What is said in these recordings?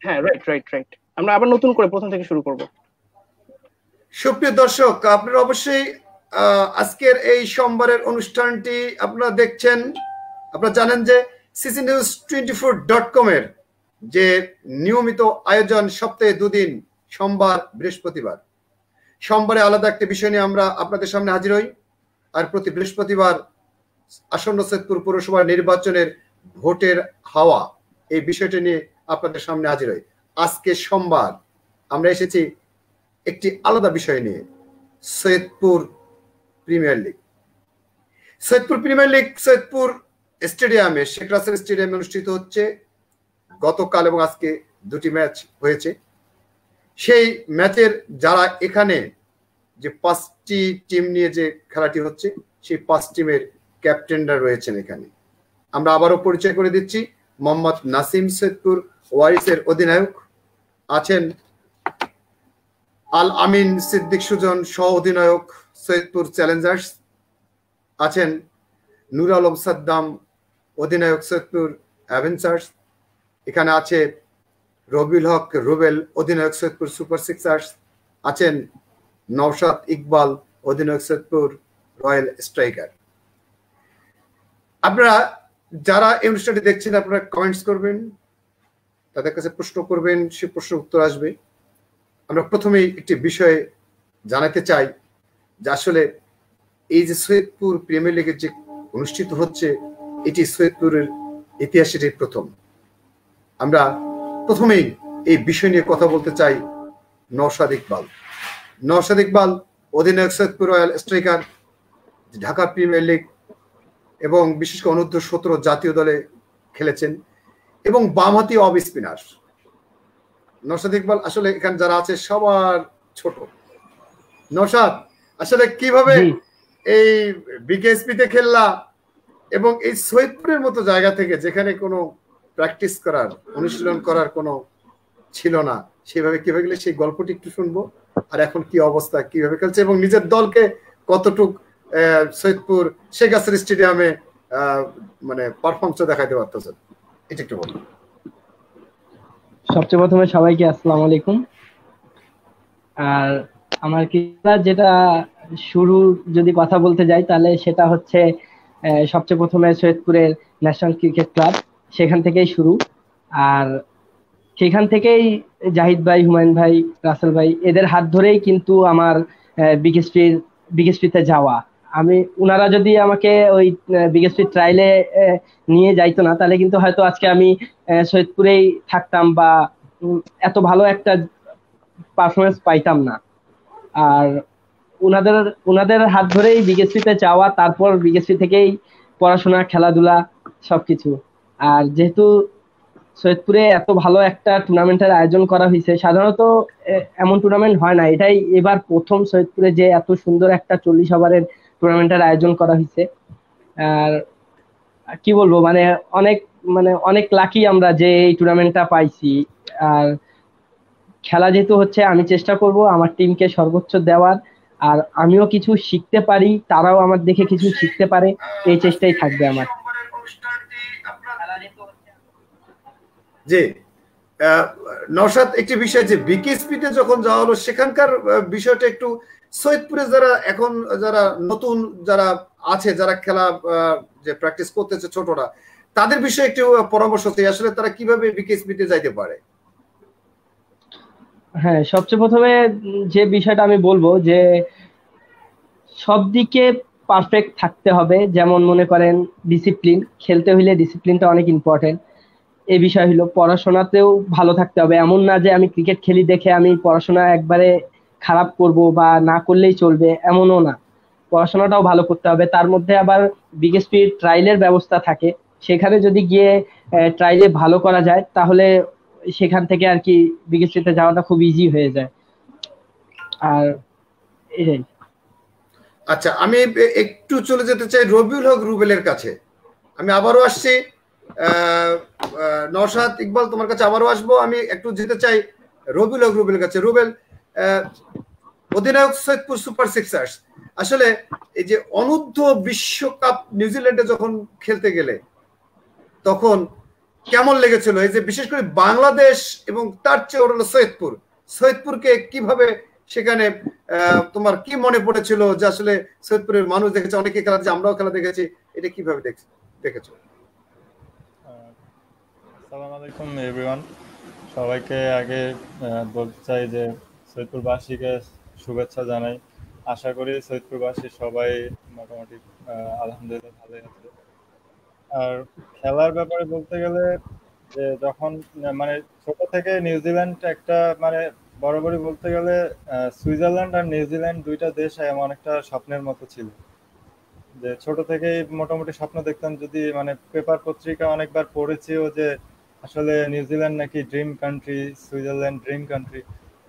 হ্যাঁ, right right right. আমরা আবার নতুন করে প্রথম থেকে শুরু করব। সুপ্রিয় দর্শক, আপনারা অবশ্যই আজকের এই সোমবারের অনুষ্ঠানটি আপনারা দেখছেন। আপনারা জানেন যে ccnews24.com এর যে নিয়মিত আয়োজন সপ্তাহে দুদিন, সোমবার বৃহস্পতিবার। সোমবারে আলাদা একটা বিষয় নিয়ে আমরা আপনাদের সামনে হাজির হই, আর প্রতি বৃহস্পতিবার আসন্ন সৈয়দপুর পৌরসভা নির্বাচনের ভোটের হাওয়া এই বিষয়টি নিয়ে আপনাদের সামনে হাজির হই। আজকে সোমবার আমরা এসেছি একটি আলাদা বিষয় নিয়ে, Saidpur premier league. Saidpur premier league Saidpur স্টেডিয়ামে, শেখ রাসেল স্টেডিয়ামে অনুষ্ঠিত হচ্ছে। গতকাল এবং আজকে দুটি ম্যাচ হয়েছে। সেই ম্যাচের যারা এখানে যে 5টি টিম নিয়ে যে খেলাটি হচ্ছে, সেই 5 টিমের ক্যাপ্টেনরা রয়েছেন এখানে। আমরা আবারও পরিচয় করে দিচ্ছি। মোহাম্মদ নাসিম সৈয়দপুর ওয়ারিসের অধিনায়ক আছেন, আল আমিন সিদ্দিক সুজন সহ অধিনায়ক সৈয়দপুর চ্যালেঞ্জার্স আছেন, নুর আলম সাদ্দাম অধিনায়ক সৈয়দপুর অ্যাভেঞ্জার্স, এখানে আছে রবিউল হক রুবেল অধিনায়ক সৈয়দপুর সুপার সিক্সার্স, আছেন নওশাদ ইকবাল অধিনায়ক সৈয়দপুর রয়্যাল স্ট্রাইকার। আপনারা যারা এই অনুষ্ঠানটি দেখছেন, আপনারা কমেন্টস করবেন, তাদের কাছে প্রশ্ন করবেন, সে প্রশ্ন উত্তর আসবে। আমরা প্রথমেই একটি বিষয়ে জানাতে চাই যে আসলে এই যে সৈয়দপুর প্রিমিয়ার লিগের যে অনুষ্ঠিত হচ্ছে, এটি সৈয়দপুরের ইতিহাসের প্রথম। আমরা প্রথমেই এই বিষয় নিয়ে কথা বলতে চাই নওশাদ ইকবাল। নওশাদ ইকবাল অধিনায়ক Saidpur royal striker, Dhaka premier league এবং বিশেষ করে অনূর্ধ্ব 17 জাতীয় দলে খেলেছেন এবং বামহাতি অফ স্পিনার। নওশাদ ইকবাল আসলে এখানে যারা আছে সবার ছোট। নওশাদ, আসলে কিভাবে এই বিকেএসপিতে খেললা এবং এই সৈয়দপুরের মতো জায়গা থেকে, যেখানে কোনো প্র্যাকটিস করার, অনুশীলন করার কোনো ছিল না, সেভাবে কিভাবে গেলে সেই গল্পটি একটু শুনবো। আর এখন কি অবস্থা, কিভাবে খেলছে এবং নিজের দলকে কতটুক সৈয়দপুর শেখ রাসেল স্টেডিয়ামে মানে পারফরমেন্স দেখাইতে পারতেছেন, এটা একটু বলুন। সবচেয়ে প্রথমে সবাইকে আসসালামু আলাইকুম। আর আমার খেলা যেটা শুরু যদি কথা বলতে যাই, তাহলে সেটা হচ্ছে সবচেয়ে প্রথমে সৈয়দপুরের ন্যাশনাল ক্রিকেট ক্লাব, সেখান থেকেই শুরু। আর সেখান থেকেই জাহিদ ভাই, হুমায়ুন ভাই, রাসেল ভাই এদের হাত ধরেই কিন্তু আমার বিকেএসপিতে যাওয়া। উনারা যদি আমাকে ওই বিকেএসপি ট্রায়ালে নিয়ে যাইতো না, তাহলে কিন্তু হয়তো আজকে আমি সৈয়দপুরেই থাকতাম বা এত ভালো একটা পারফরমেন্স পাইতাম না। আর উনাদের হাত ধরেই বিকেএসপিতে যাওয়া, তারপর বিকেএসপি থেকেই পড়াশোনা, খেলাধুলা সবকিছু। আর যেহেতু সৈয়দপুরে এত ভালো একটা টুর্নামেন্টের আয়োজন করা হয়েছে, সাধারণত এমন টুর্নামেন্ট হয় না, এটাই এবার প্রথম সৈয়দপুরে যে এত সুন্দর একটা 40 ওভারের টুর্নামেন্টের আয়োজন করা হয়েছে। আর কি বলবো, অনেক লাকি আমরা যে এই টুর্নামেন্টটা পাইছি। আর খেলা যেহেতু হচ্ছে, আমি চেষ্টা করব আমার টিমকে সর্বোচ্চ দেওয়ার, আর আমিও কিছু শিখতে পারি, তারাও আমার দেখে কিছু শিখতে পারে, এই চেষ্টাই থাকবে আমার। জি নওশাদ, একটি বিষয় যে বিকেএসপিতে যখন যাওয়া হলো, সেখানকার বিষয়টা একটু সৈয়দপুরে যারা নতুন যারা আছে, যারা খেলা যে প্র্যাকটিস করতেছে ছোটরা, তাদের বিষয়ে একটু পরামর্শ চাই, আসলে তারা কিভাবে বিকেএসপিতে যাইতে পারে। হ্যাঁ, সবচেয়ে প্রথমে যে বিষয়টা আমি বলবো যে সব দিকে পারফেক্ট থাকতে হবে। যেমন মনে করেন ডিসিপ্লিন, খেলতে হইলে ডিসিপ্লিনটা অনেক ইম্পর্টেন্ট। এই বিষয় হলো পড়াশোনাতেও ভালো থাকতে হবে। এমন না যে আমি ক্রিকেট খেলি দেখে আমি পড়াশোনা একবারে খারাপ করব বা না করলেই চলবে, এমনও না। পড়াশোনাটাও ভালো করতে হবে। তার মধ্যে আবার বিকেএসপি ট্রায়ালের ব্যবস্থা থাকে, সেখানে যদি গিয়ে ট্রায়ালে ভালো করা যায়, তাহলে সেখান থেকে আর কি বিকেএসপিতে যাওয়াটা খুব ইজি হয়ে যায়। আর এটাই। আচ্ছা, আমি একটু চলে যেতে চাই রবিউল হক রুবেলের কাছে। আমি আবারও আসছি নওশাদ ইকবাল, তোমার কাছে আবারও আসবো। আমি একটু যেতে চাই রবিউল হক রুবেলের কাছে। রুবেল, অধিনায়ক সৈয়দপুর সুপার সিক্সার্স, আসলে এই যে অনূর্ধ্ব বিশ্বকাপ নিউজিল্যান্ডে যখন খেলতে গেলে, তখন কেমন লেগেছিল এই যে বিশেষ করে বাংলাদেশ এবং তার চেয়ে ওর হলো সৈয়দপুরকে কিভাবে সেখানে তোমার কি মনে পড়েছিল যে আসলে সৈয়দপুরের মানুষ দেখেছে, অনেকে খেলা দেখেছে, আমরাও খেলা দেখেছি, এটা কিভাবে দেখেছো? আসসালামু আলাইকুম এভরিওয়ান। সবাইকে আগে বলতে চাই যে সৈয়দপুরবাসীকে শুভেচ্ছা জানাই। আশা করি সৈয়দপুরবাসী সবাই মোটামুটি আলহামদুলিল্লাহ ভালোই আছে। আর খেলার ব্যাপারে বলতে গেলে যে যখন মানে ছোট থেকে নিউজিল্যান্ড একটা মানে বরাবরই বলতে গেলে সুইজারল্যান্ড আর নিউজিল্যান্ড দুইটা দেশ এমন একটা স্বপ্নের মতো ছিল, যে ছোট থেকেই মোটামুটি স্বপ্ন দেখতাম। যদি মানে পেপার পত্রিকা অনেকবার পড়েছিও যে আসলে নিউজিল্যান্ড নাকি dream country, Switzerland dream country.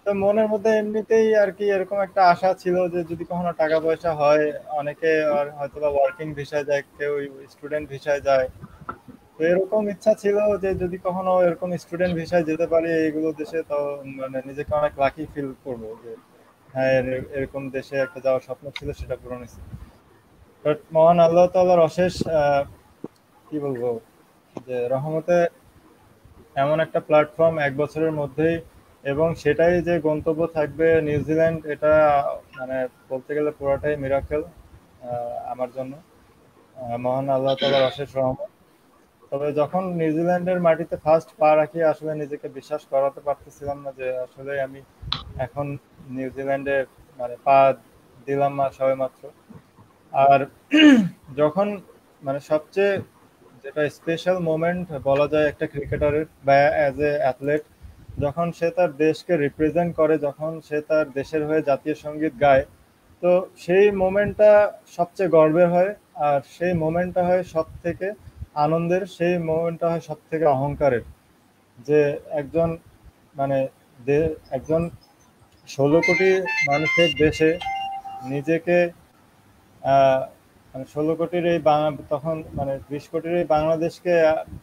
তো মনের মধ্যে এমনিতেই আর কি এরকম একটা আশা ছিল যে যদি কখনো টাকা পয়সা হয়, অনেকে আর হয়তো বা ওয়ার্কিং ভিসায় যায়, কেউ স্টুডেন্ট ভিসায় যায়। তো এরকম ইচ্ছা ছিল যে যদি কখনো এরকম স্টুডেন্ট ভিসায় যেতে পারি এইগুলো দেশে, তো মানে নিজেকে অনেক লাকি ফিল করবো যে হ্যাঁ এরকম দেশে একটা যাওয়ার স্বপ্ন ছিল, সেটা পূরণ হয়েছে। বাট মহান আল্লাহ তাআলার অশেষ কি বলবো যে রহমতে এমন একটা প্ল্যাটফর্ম 1 বছরের মধ্যেই, এবং সেটাই যে গন্তব্য থাকবে নিউজিল্যান্ড, এটা মানে বলতে গেলে পুরোটাই মিরাকেল আমার জন্য। মহান আল্লাহ তাআলার অশেষ রহমত। তবে যখন নিউজিল্যান্ডের মাটিতে ফার্স্ট পা রাখি আসলে নিজেকে বিশ্বাস করাতে পারতেছিলাম না যে আসলে আমি এখন নিউজিল্যান্ডে মানে পা দিলাম সবে মাত্র। আর যখন মানে সবচেয়ে যেটা স্পেশাল মোমেন্ট বলা যায় একটা ক্রিকেটারের বা অ্যাজ এ অ্যাথলেট, যখন সে তার দেশকে রিপ্রেজেন্ট করে, যখন সে তার দেশের হয়ে জাতীয় সঙ্গীত গায়, তো সেই মোমেন্টটা সবচেয়ে গর্বের হয়। আর সেই মোমেন্টটা হয় সব থেকে আনন্দের, সেই মোমেন্টটা হয় সব থেকে অহংকারের। যে একজন মানে একজন 16 কোটি মানুষের দেশে নিজেকে মানে 16 কোটির এই তখন মানে 20 কোটির এই বাংলাদেশকে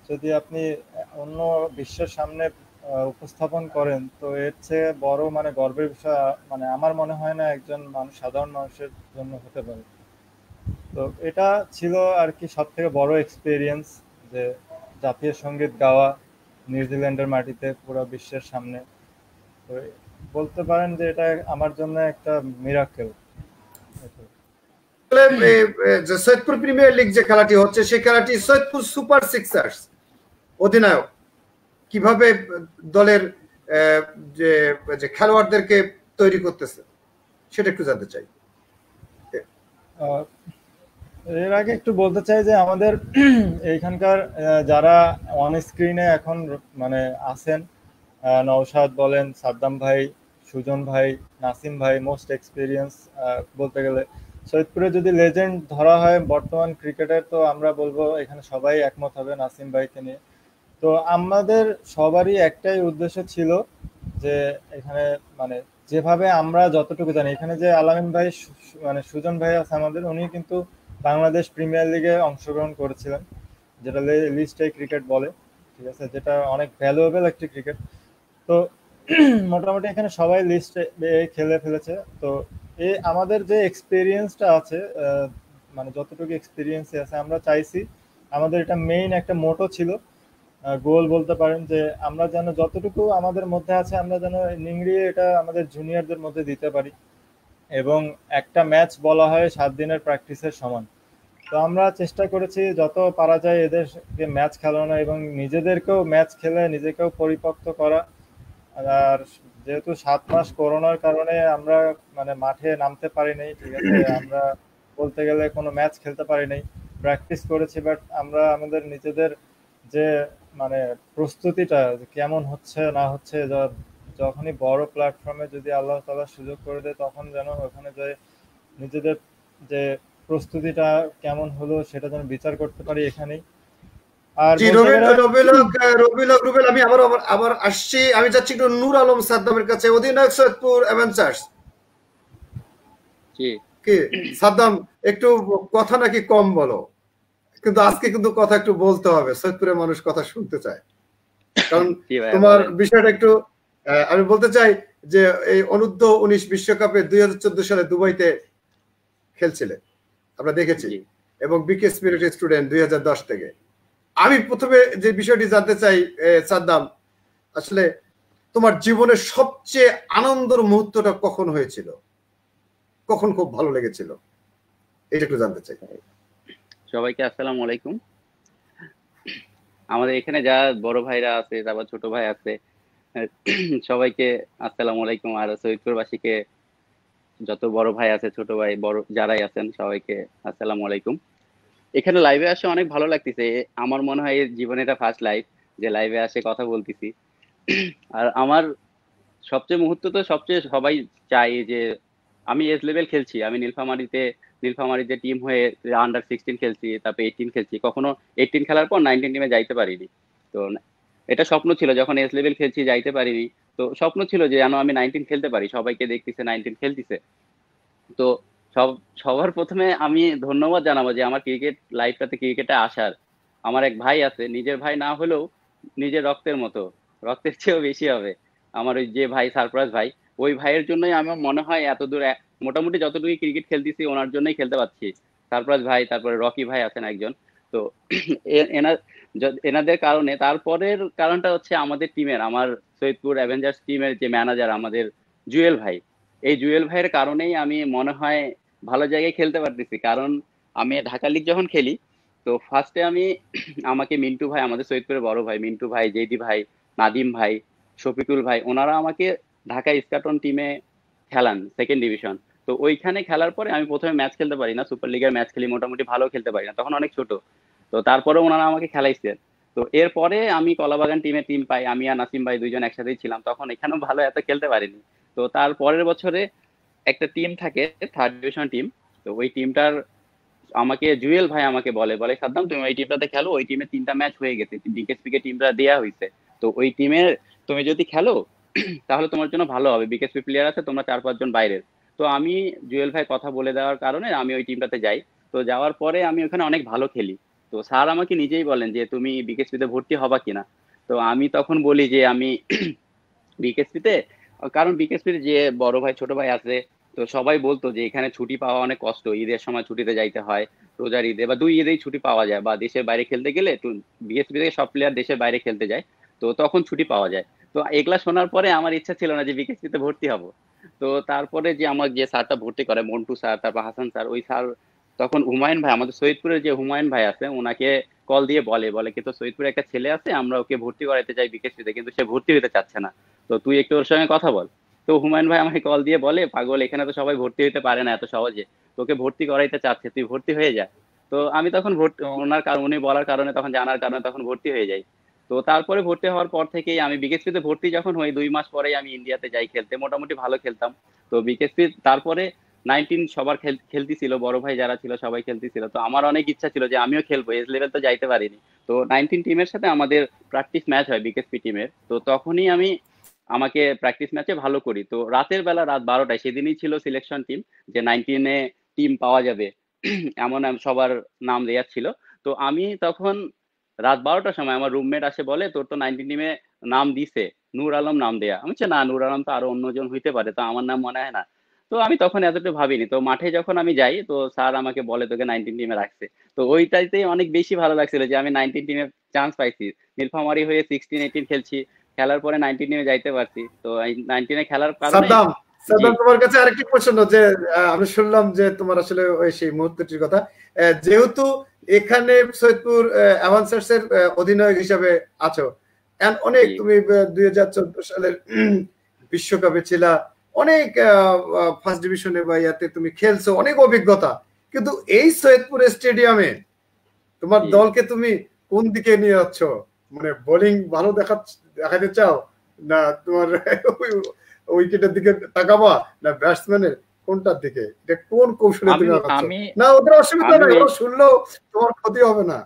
যদি আপনি অন্য বিশ্বের সামনে উপস্থাপন করেন, তো এর চেয়ে বড় মানে গর্বের বিষয় মানে আমার মনে হয় না একজন মানুষ, সাধারণ মানুষের জন্য হতে পারে। তো এটা ছিল আর কি সব থেকে বড় এক্সপিরিয়েন্স, যে জাতীয় সঙ্গীত গাওয়া নিউজিল্যান্ডের মাটিতে পুরো বিশ্বের সামনে। তো বলতে পারেন যে এটা আমার জন্য একটা মিরাকেল। যে সৈয়দপুর প্রিমিয়ার লিগ যে খেলাটি হচ্ছে, সেই খেলাটি সৈয়দপুর সুপার সিক্সার্স অধিনায়ক কিভাবে দলের যে খেলোয়াড়দেরকে তৈরি করতেছে সেটা একটু জানতে চাই। এর আগে একটু বলতে চাই যে আমাদের এইখানকার যারা অন স্ক্রিনে এখন মানে আছেন, নওশাদ বলেন, সাদ্দাম ভাই, সুজন ভাই, নাসিম ভাই, মোস্ট এক্সপিরিয়েন্স বলতে গেলে সৈয়দপুরে যদি লেজেন্ড ধরা হয় বর্তমান ক্রিকেটের, তো আমরা বলবো এখানে সবাই একমত হবে নাসিম ভাইকে নিয়ে। তো আমাদের সবারই একটাই উদ্দেশ্য ছিল যে এখানে মানে যেভাবে আমরা যতটুকু জানি, এখানে যে আলামিন ভাই মানে সুজন ভাই আছে আমাদের, উনি কিন্তু বাংলাদেশ প্রিমিয়ার লিগে অংশগ্রহণ করেছিলেন, যেটা লিস্ট এ ক্রিকেট বলে, ঠিক আছে, যেটা অনেক ভ্যালুয়েবল একটি ক্রিকেট। তো মোটামুটি এখানে সবাই লিস্টে খেলে ফেলেছে। তো এই আমাদের যে এক্সপিরিয়েন্সটা আছে মানে যতটুকু এক্সপিরিয়েন্স আছে, আমরা চাইছি, আমাদের এটা মেইন একটা মোটো ছিল, গোল বলতে পারেন, যে আমরা যেন যতটুকু আমাদের মধ্যে আছে আমরা যেন নিংড়িয়ে এটা আমাদের জুনিয়রদের মধ্যে দিতে পারি। এবং একটা ম্যাচ বলা হয় 7 দিনের প্র্যাকটিসের সমান। তো আমরা চেষ্টা করেছি যত পারা যায় এদেরকে ম্যাচ খেলানো এবং নিজেদেরকেও ম্যাচ খেলে নিজেকেও পরিপক্ত করা। আর যেহেতু 7 মাস করোনার কারণে আমরা মানে মাঠে নামতে পারি নাই, ঠিক আছে, আমরা বলতে গেলে কোনো ম্যাচ খেলতে পারি নাই, প্র্যাকটিস করেছি, বাট আমরা আমাদের নিজেদের যে মানে প্রস্তুতিটা কেমন হচ্ছে না হচ্ছে, যখনই বড় প্ল্যাটফর্মে যদি আল্লাহ তাআলা সুযোগ করে দেয়, তখন যেন ওখানে যে নিজেদের যে প্রস্তুতিটা কেমন হলো সেটা যেন বিচার করতে পারি এখানেই। আর রবিউল আমি আবার আসছি, আমি যাচ্ছি একটু নূর আলম সাদ্দামের কাছে, অধিনায়ক সৈয়দপুর অ্যাভেঞ্জার্স। কি সাদ্দাম, একটু কথা নাকি কম বলো, কিন্তু আজকে কিন্তু কথা একটু বলতে হবে, সৈয়দপুরের মানুষ কথা শুনতে চায়। কারণ তোমার বিষয়টা একটু আমি বলতে চাই যে এই অনূর্ধ্ব 19 বিশ্বকাপে 2014 সালে দুবাইতে খেলছিলে, আমরা দেখেছি, এবং বিকে স্পিরিট স্টুডেন্ট 2010 থেকে। আমি প্রথমে যে বিষয়টি জানতে চাই সাদ্দাম, আসলে তোমার জীবনের সবচেয়ে আনন্দের মুহূর্তটা কখন হয়েছিল, কখন খুব ভালো লেগেছিল, এটা একটু জানতে চাই। সবাইকে আসসালামু আলাইকুম। আমাদের এখানে যা বড় ভাইরা আছে, তারপর ছোট ভাই আছে, সবাইকে আসসালামু আলাইকুম। আর সৈয়দপুরবাসীকে, যত বড় ভাই আছে, ছোট ভাই, বড় যারাই আছেন, সবাইকে আসসালামু আলাইকুম। এখানে লাইভে আসে অনেক ভালো লাগতেছে। আমার মনে হয় জীবনে এটা ফার্স্ট লাইভ যে লাইভে আসে কথা বলতেছি। আর আমার সবচেয়ে মুহূর্ত তো সবচেয়ে সবাই চাই যে আমি এজ লেভেল খেলছি, আমি নীলফামারীতে টিম হয়ে আন্ডার 16 খেলছি, তারপর 18 খেলছি, কখনো 18 খেলার পর 19 টিমে যাইতে পারিনি। তো এটা স্বপ্ন ছিল, যখন এজ লেভেল খেলছি যাইতে পারিনি, তো স্বপ্ন ছিল যে যেন আমি 19 খেলতে পারি, সবাইকে দেখতেছে 19 খেলতেছে। তো সবার প্রথমে আমি ধন্যবাদ জানাবো যে আমার ক্রিকেট লাইফটাতে ক্রিকেটে আসার। আমার এক ভাই আছে, নিজের ভাই না হলেও নিজের রক্তের মতো, রক্তের চেয়েও বেশি হবে। আমার ওই যে ভাই সারপ্রাইজ ভাই, ওই ভাইয়ের জন্যই আমার মনে হয় এত দূর মোটামুটি যতটুকু ক্রিকেট খেলতেছি ওনার জন্যই খেলতে পারছি। সারপ্রাইজ ভাই, তারপরে রকি ভাই আছেন একজন। তো এনাদের কারণে, তারপরের কারণটা হচ্ছে আমাদের টিমের, আমার সৈয়দপুর অ্যাভেঞ্জার্স টিমের যে ম্যানেজার আমাদের জুয়েল ভাই, এই জুয়েল ভাইয়ের কারণেই আমি মনে হয় ভালো জায়গায় খেলতে পারতেছি। কারণ আমি ঢাকা লিগ যখন খেলি, তো ফার্স্টে আমাকে মিন্টু ভাই, আমাদের সৈয়দপুরের বড় ভাই, মিন্টু ভাই, জেডি ভাই, নাদিম ভাই, শফিকুল ভাই, ওনারা আমাকে ঢাকা ইস্কাটন টিমে খেলান, 2nd ডিভিশন। তো ওইখানে খেলার পরে আমি প্রথমে ম্যাচ খেলতে পারি না, সুপার লিগের ম্যাচ খেলি, মোটামুটি ভালো খেলতে পারি না, তখন অনেক ছোট। তো তারপরে ওনারা আমাকে খেলাইছেন। তো এরপরে আমি কলাবাগান টিম পাই, আমি আর নাসিম ভাই দুইজন একসাথেই ছিলাম, তখন এখানেও ভালো এত খেলতে পারিনি। তো তার পরের বছরে একটা টিম থাকে, 3rd ডিভিশন টিম। তো ওই টিমটার আমাকে জুয়েল ভাই আমাকে বলে সাদ্দাম তুমি ওই টিমটাতে খেলো, ওই টিমে 3টা ম্যাচ হয়ে গেছে, বিকেএসপি কে টিমটা দেয়া হয়েছে, তো ওই টিমে তুমি যদি খেলো তাহলে তোমার জন্য ভালো হবে, বিকেএসপি প্লেয়ার আছে, তোমরা 4-5 জন বাইরের। তো আমি জুয়েল ভাই কথা বলে দেওয়ার কারণে আমি ওই টিমটাতে যাই। তো যাওয়ার পরে আমি ওখানে অনেক ভালো খেলি। তো স্যার আমাকে নিজেই বলেন যে তুমি বিকেএসপি তে ভর্তি হবা কিনা। তো আমি তখন বলি যে আমি বিকেএসপি তে, কারণ বিকেএসপির যে বড় ভাই ছোট ভাই আছে, তো সবাই বলতো যে এখানে ছুটি পাওয়া অনেক কষ্ট, ঈদের সময় ছুটিতে যাইতে হয়, রোজার ঈদে বা 2 ঈদেই ছুটি পাওয়া যায়, বা দেশের বাইরে খেলতে গেলে বিএসপি থেকে সব প্লেয়ার দেশের বাইরে খেলতে যায়, তো তখন ছুটি পাওয়া যায়। তো এগুলা শোনার পরে আমার ইচ্ছা ছিল না যে বিকেএসপি তে ভর্তি হব। তো তারপরে যে আমার যে স্যারটা ভর্তি করে, মন্টু স্যার, তারপর হাসান স্যার, ওই স্যার তখন হুমায়ুন ভাই, আমাদের সৈয়দপুরের যে হুমায়ুন ভাই আছে, ওনাকে কল দিয়ে বলে কিন্তু সৈয়দপুরে একটা ছেলে আছে, আমরা ওকে ভর্তি করাতে চাই বিকেএসপি তে, কিন্তু সে ভর্তি হতে চাচ্ছে না, তো তুই একটু ওর সঙ্গে কথা বল। তো হুমায়ুন ভাই আমাকে কল দিয়ে বলে, পাগল, এখানে তো সবাই ভর্তি হতে পারে না এত সহজে, তোকে ভর্তি করাইতে চাচ্ছে, তুই ভর্তি হয়ে যা। তো আমি তখন ভর্তি, ওনার কারণ, উনি বলার কারণে, তখন জানার কারণে তখন ভর্তি হয়ে যাই। তো তারপরে ভর্তি হওয়ার পর থেকেই আমি বিকেএসপিতে ভর্তি যখন হই, 2 মাস পরেই আমি ইন্ডিয়াতে যাই খেলতে, মোটামুটি ভালো খেলতাম। তো বিকেএসপি তারপরে 19 সবার খেলতেছিল, বড় ভাই যারা ছিল সবাই খেলতেছিল, তো আমার অনেক ইচ্ছা ছিল যে আমিও খেলবো, এজ লেভেল তো যাইতে পারিনি। তো 19 টিমের সাথে আমাদের প্র্যাকটিস ম্যাচ হয় বিকেএসপি টিমের, তো তখনই আমাকে প্র্যাকটিস ম্যাচে ভালো করি। তো রাতের বেলা, রাত 12টায়, সেদিনই ছিল সিলেকশন টিম, যে 19-এ টিম পাওয়া যাবে, এমন সবার নাম দেওয়া ছিল। তো আমি তখন রাত 12টার সময় আমার রুমমেট আসে বলে, তোর তো 19 টিমে নাম দিছে, নূর আলম নাম দেয়া। আমি বলছি, না, নূর আলম তো আরো অন্যজন হইতে পারে, তো আমার নাম মনে হয় না। তো আমি তখন এতটা ভাবিনি। তো মাঠে যখন আমি যাই, তো স্যার আমাকে বলে তোকে 19 টিমে রাখছে। তো ওইটাতেই অনেক বেশি ভালো লাগছিল যে আমি 19 টিমে চান্স পাইছি, নীলফামারী হয়ে 16-18 খেলছি, খেলার পরে 19 টিমে যাইতে পারছি। তো এই 19-এ খেলার কারণে। সাদ্দাম, তোমার কাছে আরেকটি প্রশ্ন, যে আমি শুনলাম যে তোমার আসলে ওই সেই মুহূর্তটির কথা, যেহেতু এখানে সৈয়দপুর অ্যাভান্সার্স এর অধিনায়ক হিসাবে আছো, অনেক তুমি 2014 সালের বিশ্বকাপে ছিলা, অনেক ফার্স্ট ডিভিশনে বা ইয়াতে তুমি খেলছো, অনেক অভিজ্ঞতা, কিন্তু এই সৈয়দপুর স্টেডিয়ামে তোমার দলকে তুমি কোন দিকে নিয়ে যাচ্ছ? মানে বোলিং ভালো দেখাতে চাও, না তোমার উইকেটের দিকে তাকাবা, না ব্যাটসম্যানের কোনটার দিকে, এটা কোন কৌশলে তুমি আগাচ্ছ? না ওদের অসুবিধা নাই, ওরা শুনলেও তোমার ক্ষতি হবে না।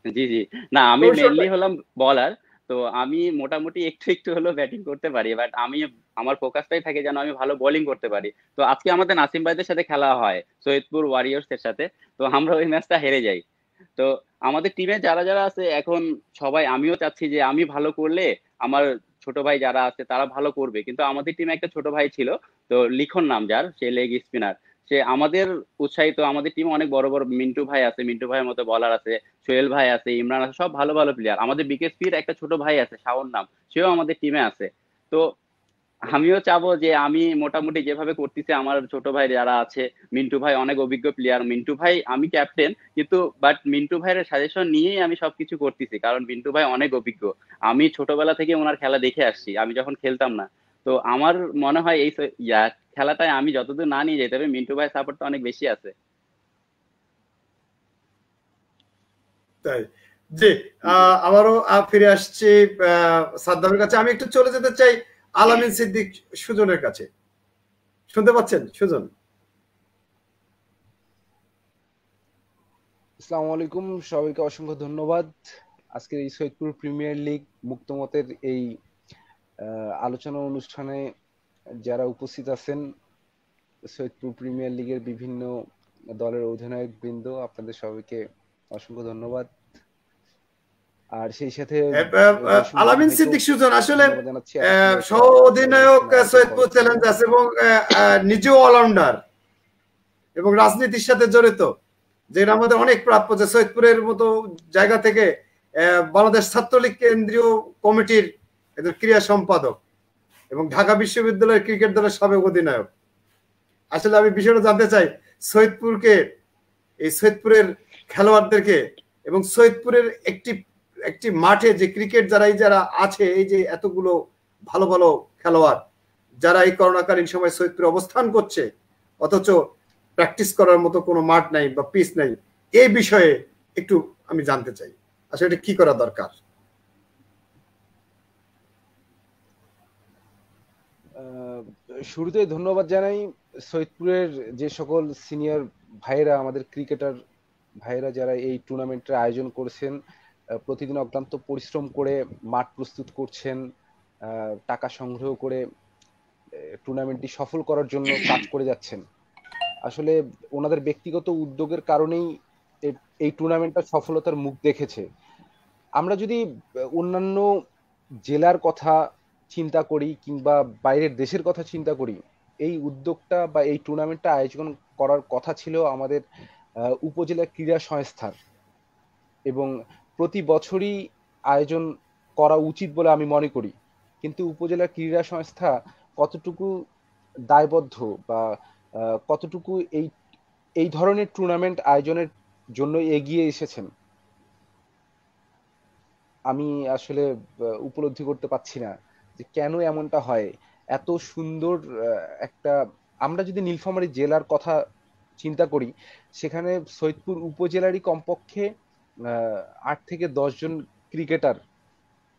জি জি, না, আমি মেইনলি হলাম বলার, তো আমি মোটামুটি একটু হলেও ব্যাটিং করতে পারি, বাট আমার ফোকাসটাই থাকে যেন আমি ভালো বোলিং করতে পারি। তো আজকে আমাদের নাসিম ভাইদের সাথে খেলা হয়, সৈয়দপুর ওয়ারিয়র্স এর সাথে, তো আমরা ওই ম্যাচটা হেরে যাই। তো আমাদের টিমে যারা যারা আছে এখন সবাই, আমিও চাচ্ছি যে আমি ভালো করলে আমার ছোট ভাই যারা আছে তারা ভালো করবে, কিন্তু আমাদের টিমে একটা ছোট ভাই ছিল, তো লিখন নাম যার, সে লেগ স্পিনার, সে আমাদের উৎসাহিত, আমাদের টিমে অনেক বড় বড় মিন্টু ভাই আছে, মিন্টু ভাইয়ের মতো বলার আছে, সোহেল ভাই আছে, ইমরান আছে, সব ভালো ভালো প্লেয়ার। আমাদের বিকেএসপির একটা ছোট ভাই আছে শাওন নাম, সেও আমাদের টিমে আছে। তো আমিও চাবো যে আমি মোটামুটি যেভাবে করতেছি, আমার ছোট ভাই যারা আছে, মিন্টু ভাই অনেক অভিজ্ঞ প্লেয়ার, মিন্টু ভাই আমি ক্যাপ্টেন, কিন্তু বাট মিন্টু ভাইয়ের সাজেশন নিয়েই আমি সবকিছু করতেছি, কারণ মিন্টু ভাই অনেক অভিজ্ঞ। আমি ছোটবেলা থেকে ওনার খেলা দেখে আসছি, আমি যখন খেলতাম না। তো আমার মনে হয় এই খেলাটায় আমি যতদূর না নিয়ে যেতে হবে, মিন্টু ভাইয়ের সাপোর্টটা অনেক বেশি আছে। তাই, জি। আবারও ফিরে আসছি সাদ্দামের কাছে। আমি একটু চলে যেতে চাই আলামিন সিদ্দিক সুজনের কাছে। শুনতে পাচ্ছেন সুজন? আসসালামু আলাইকুম, সবাইকে অসংখ্য ধন্যবাদ। আজকের এই সৈয়দপুর প্রিমিয়ার লিগ মুক্তমতের এই আলোচনা অনুষ্ঠানে যারা উপস্থিত আছেন, সৈয়দপুর প্রিমিয়ার লিগের বিভিন্ন দলের অধিনায়ক বৃন্দ, আপনাদের সবাইকে অসংখ্য ধন্যবাদ। আর সেই সাথে আলামিন সিদ্দিক সুজন আসলে সহ অধিনায়ক সৈয়দপুর চ্যালেঞ্জার্স এবং নিজেও অলরাউন্ডার এবং রাজনীতির সাথে জড়িত, যেটা আমাদের অনেক প্রাপ্য যে সৈয়দপুরের মতো জায়গা থেকে বাংলাদেশ ছাত্রলীগ কেন্দ্রীয় কমিটির ক্রীড়া সম্পাদক এবং ঢাকা বিশ্ববিদ্যালয়ের ক্রিকেট দলের সাবেক অধিনায়ক। আসলে আমি বিষয়টা জানতে চাই সৈয়দপুরকে, এই সৈয়দপুরের খেলোয়াড়দেরকে এবং সৈয়দপুরের একটি মাঠে যে ক্রিকেট যারা আছে, এই যে এতগুলো ভালো ভালো খেলোয়াড় যারা এই করোনাকালীন সময় সৈয়দপুরে অবস্থান করছে, অথচ প্র্যাকটিস করার মতো কোনো মাঠ নাই বা পিচ নাই, এই বিষয়ে একটু আমি জানতে চাই আসলে এটা কি করা দরকার। শুরুতেই ধন্যবাদ জানাই সৈয়দপুরের যে সকল সিনিয়র ভাইয়েরা, আমাদের ক্রিকেটার ভাইয়েরা যারা এই টুর্নামেন্টের আয়োজন করেছেন, প্রতিদিন অক্লান্ত পরিশ্রম করে মাঠ প্রস্তুত করছেন, টাকা সংগ্রহ করে টুর্নামেন্টটি সফল করার জন্য কাজ করে যাচ্ছেন। আসলে ওনাদের ব্যক্তিগত উদ্যোগের কারণেই এই টুর্নামেন্টটা সফলতার মুখ দেখেছে। আমরা যদি অন্যান্য জেলার কথা চিন্তা করি কিংবা বাইরের দেশের কথা চিন্তা করি, এই উদ্যোগটা বা এই টুর্নামেন্টটা আয়োজন করার কথা ছিল আমাদের উপজেলা ক্রীড়া সংস্থার, এবং প্রতি বছরই আয়োজন করা উচিত বলে আমি মনে করি। কিন্তু উপজেলা ক্রীড়া সংস্থা কতটুকু দায়বদ্ধ বা কতটুকু এই ধরনের টুর্নামেন্ট আয়োজনের জন্য এগিয়ে এসেছেন, আমি আসলে উপলব্ধি করতে পারছি না যে কেন এমনটা হয়। এত সুন্দর একটা, আমরা যদি নীলফামারী জেলার কথা চিন্তা করি, সেখানে সৈয়দপুর উপজেলারই কমপক্ষে 8 থেকে 10 জন ক্রিকেটার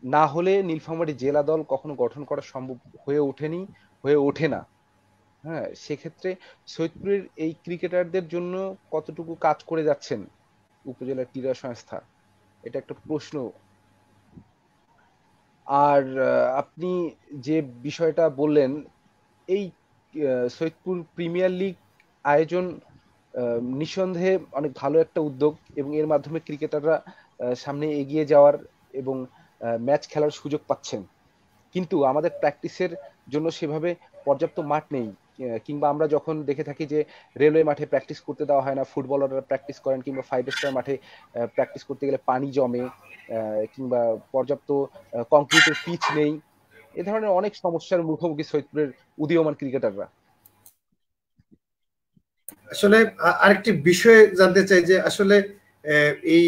না হলে নীলফামারী জেলা দল কখনো গঠন করা সম্ভব হয়ে ওঠেনি, হয়ে ওঠে না। হ্যাঁ, সেক্ষেত্রে সৈয়দপুরের এই ক্রিকেটারদের জন্য কতটুকু কাজ করে যাচ্ছেন উপজেলা ক্রীড়া সংস্থা, এটা একটা প্রশ্ন। আর আপনি যে বিষয়টা বললেন, এই সৈয়দপুর প্রিমিয়ার লিগ আয়োজন নিঃসন্দেহে অনেক ভালো একটা উদ্যোগ, এবং এর মাধ্যমে ক্রিকেটাররা সামনে এগিয়ে যাওয়ার এবং ম্যাচ খেলার সুযোগ পাচ্ছেন। কিন্তু আমাদের প্র্যাকটিসের জন্য সেভাবে পর্যাপ্ত মাঠ নেই, কিংবা আমরা যখন দেখে থাকি যে রেলওয়ে মাঠে প্র্যাকটিস করতে দেওয়া হয় না, ফুটবলাররা প্র্যাকটিস করেন, কিংবা 5 স্টার মাঠে প্র্যাকটিস করতে গেলে পানি জমে, কিংবা পর্যাপ্ত কংক্রিটের পিচ নেই। এ ধরনের অনেক সমস্যার মুখোমুখি সৈয়দপুরের উদীয়মান ক্রিকেটাররা। আসলে আরেকটি বিষয় জানতে চাই যে আসলে এই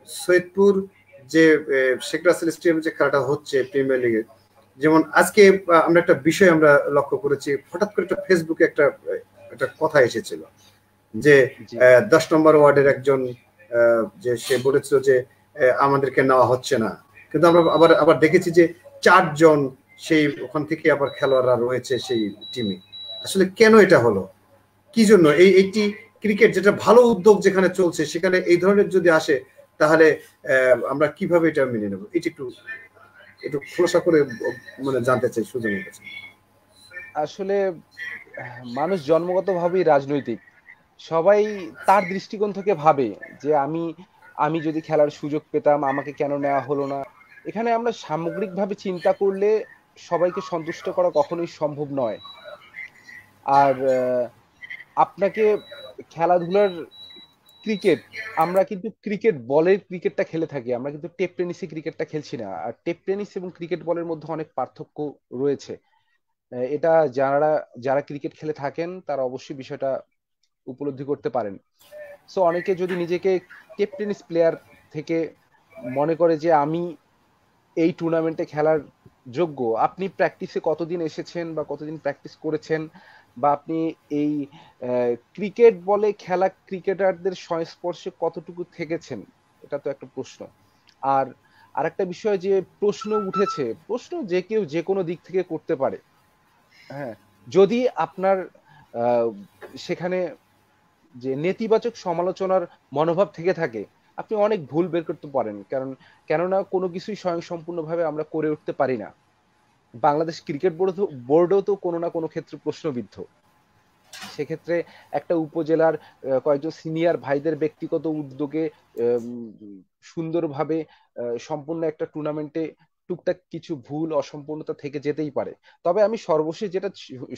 সৈয়দপুর যে শেখ রাসেল স্টেডিয়ামে যে খেলাটা হচ্ছে প্রিমিয়ার লিগে, যেমন আজকে আমরা একটা বিষয় আমরা লক্ষ্য করেছি, হঠাৎ করে একটা ফেসবুকে একটা কথা এসেছিল যে 10 নম্বর ওয়ার্ডের একজন যে সে বলেছিল যে আমাদেরকে নেওয়া হচ্ছে না, কিন্তু আমরা আবার দেখেছি যে 4 জন সেই ওখান থেকে আবার খেলোয়াড়রা রয়েছে সেই টিমে। আসলে কেন এটা হলো, কি জন্য এইটি ক্রিকেট যেটা ভালো উদ্যোগ যেখানে চলছে সেখানে এই ধরনের যদি আসে তাহলে আমরা কিভাবে এটা মেনে নেব, এটা একটু খোলাসা করে মানে জানতে চাই সুজনের কাছে। আসলে মানুষ জন্মগতভাবেই রাজনৈতিক, সবাই তার দৃষ্টিকোণ থেকে ভাবে যে আমি যদি খেলার সুযোগ পেতাম আমাকে কেন নেওয়া হলো না। এখানে আমরা সামগ্রিকভাবে চিন্তা করলে সবাইকে সন্তুষ্ট করা কখনোই সম্ভব নয়। আর আপনাকে খেলাধুলার ক্রিকেট, আমরা কিন্তু ক্রিকেট বলের ক্রিকেটটা খেলে থাকি, আমরা কিন্তু টেপ টেনিসে ক্রিকেটটা খেলছি না। আর টেপ টেনিস এবং ক্রিকেট বলের মধ্যে অনেক পার্থক্য রয়েছে। এটা যারা যারা ক্রিকেট খেলে থাকেন তারা অবশ্যই বিষয়টা উপলব্ধি করতে পারেন। সো অনেকে যদি নিজেকে টেপ টেনিস প্লেয়ার থেকে মনে করে যে আমি এই টুর্নামেন্টে খেলার যোগ্য, আপনি প্র্যাকটিসে কতদিন এসেছেন বা কতদিন প্র্যাকটিস করেছেন, বা আপনি এই ক্রিকেট বলে খেলা ক্রিকেটারদের সংস্পর্শে কতটুকু থেকেছেন, এটা তো একটা প্রশ্ন। আর আরেকটা বিষয় যে প্রশ্ন উঠেছে, প্রশ্ন যে কেউ যে কোনো দিক থেকে করতে পারে। হ্যাঁ, যদি আপনার সেখানে যে নেতিবাচক সমালোচনার মনোভাব থেকে থাকে, আপনি অনেক ভুল বের করতে পারেন। কেননা কোনো কিছুই স্বয়ংসম্পূর্ণভাবে আমরা করে উঠতে পারি না। বাংলাদেশ ক্রিকেট বোর্ডও তো কোনো না কোনো ক্ষেত্রে প্রশ্নবিদ্ধ। সেক্ষেত্রে একটা উপজেলার কয়েকজন সিনিয়র ভাইদের ব্যক্তিগত উদ্যোগে সুন্দরভাবে সম্পূর্ণ একটা টুর্নামেন্টে টুকটাক কিছু ভুল অসম্পূর্ণতা থেকে যেতেই পারে। তবে আমি সর্বশেষ যেটা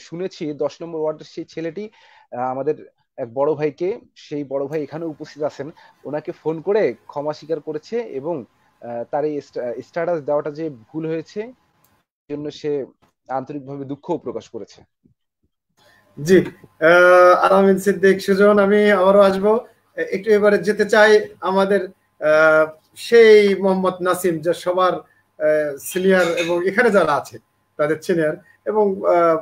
শুনেছি, 10 নম্বর ওয়ার্ডের সেই ছেলেটি আমাদের এক বড় ভাইকে, সেই বড় ভাই এখানে উপস্থিত আছেন, ওনাকে ফোন করে ক্ষমা স্বীকার করেছে এবং তার এই স্ট্যাটাস দেওয়াটা যে ভুল হয়েছে জন্য সে আন্তরিকভাবে দুঃখও প্রকাশ করেছে। জি, আলামিন সিদ্দিক সুজন, আমি আবারও আসবো। একটু এবারে যেতে চাই আমাদের সেই মোহাম্মদ নাসিম, যা সবার সিনিয়র এবং এখানে যারা আছে তাদের সিনিয়র এবং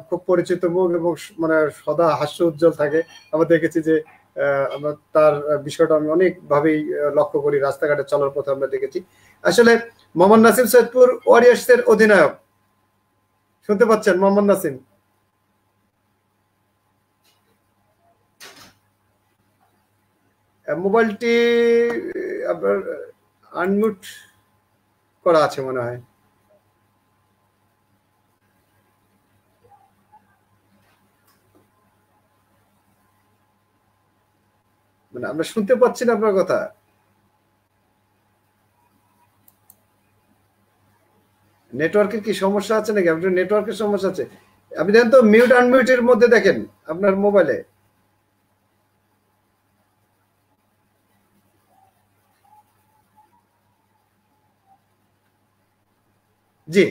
খুব পরিচিত মুখ এবং মানে সদা হাস্য উজ্জ্বল থাকে। আমরা দেখেছি যে আমরা তার বিষয়টা আমি অনেকভাবেই লক্ষ্য করি, রাস্তাঘাটে চলার পথে আমরা দেখেছি। আসলে মোহাম্মদ নাসিম সৈয়দপুর ওয়ারিয়ার্সের অধিনায়ক, শুনতে পাচ্ছেন মোহাম্মদ নাসিম? মোবাইলটি আপনার আনমিউট করা আছে মনে হয়। মানে আমরা শুনতে পাচ্ছি না আপনার কথা। নেটওয়ার্কের কি সমস্যা আছে নাকি? আপনার নেটওয়ার্কের সমস্যা আছে? আপনি দেখেন তো মিউট আনমিউটের মধ্যে দেখেন আপনার মোবাইলে। জি,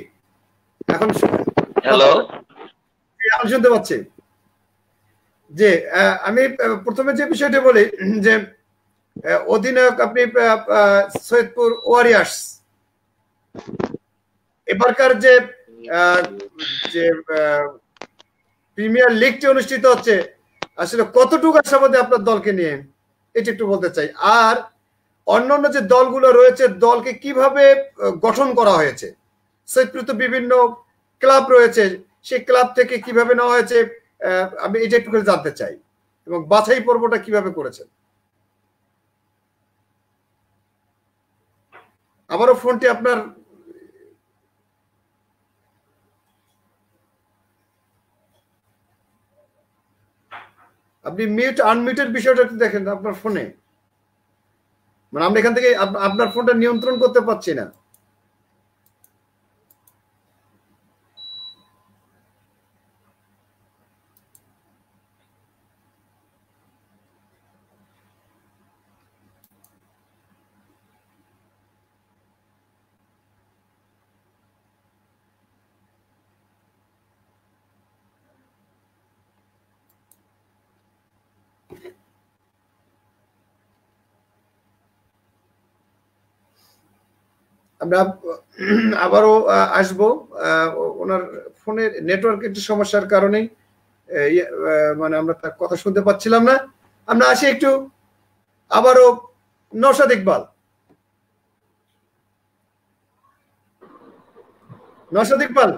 এখন হ্যালো, এখন শুনতে পাচ্ছি। যে আমি প্রথমে যে বিষয়টি বলি যে অধিনায়ক আপনি সৈয়দপুর ওয়ারিয়ার্স, এবারকার যে প্রিমিয়ার লিগটি অনুষ্ঠিত হচ্ছে, আসলে কতটুকু আশাবাদী আপনার দলকে নিয়ে, এটি একটু বলতে চাই। আর অন্যান্য যে দলগুলো রয়েছে, দলকে কিভাবে গঠন করা হয়েছে? সৈয়দপুরে তো বিভিন্ন ক্লাব রয়েছে, সেই ক্লাব থেকে কিভাবে নেওয়া হয়েছে, আমি এটা একটু করে জানতে চাই। এবং বাছাই পর্বটা কিভাবে করেছেন? আবারও ফোনটি আপনার আপনি মিউট আনমিউটের বিষয়টা একটু দেখেন আপনার ফোনে। মানে আমরা এখান থেকে আপনার ফোনটা নিয়ন্ত্রণ করতে পারছি না। আমরা আবারও আসবো। ওনার ফোনের নেটওয়ার্ক একটু সমস্যার কারণে মানে আমরা তার কথা শুনতে পাচ্ছিলাম না। আমরা আসি একটু আবারও নওশাদ ইকবাল। নওশাদ ইকবাল,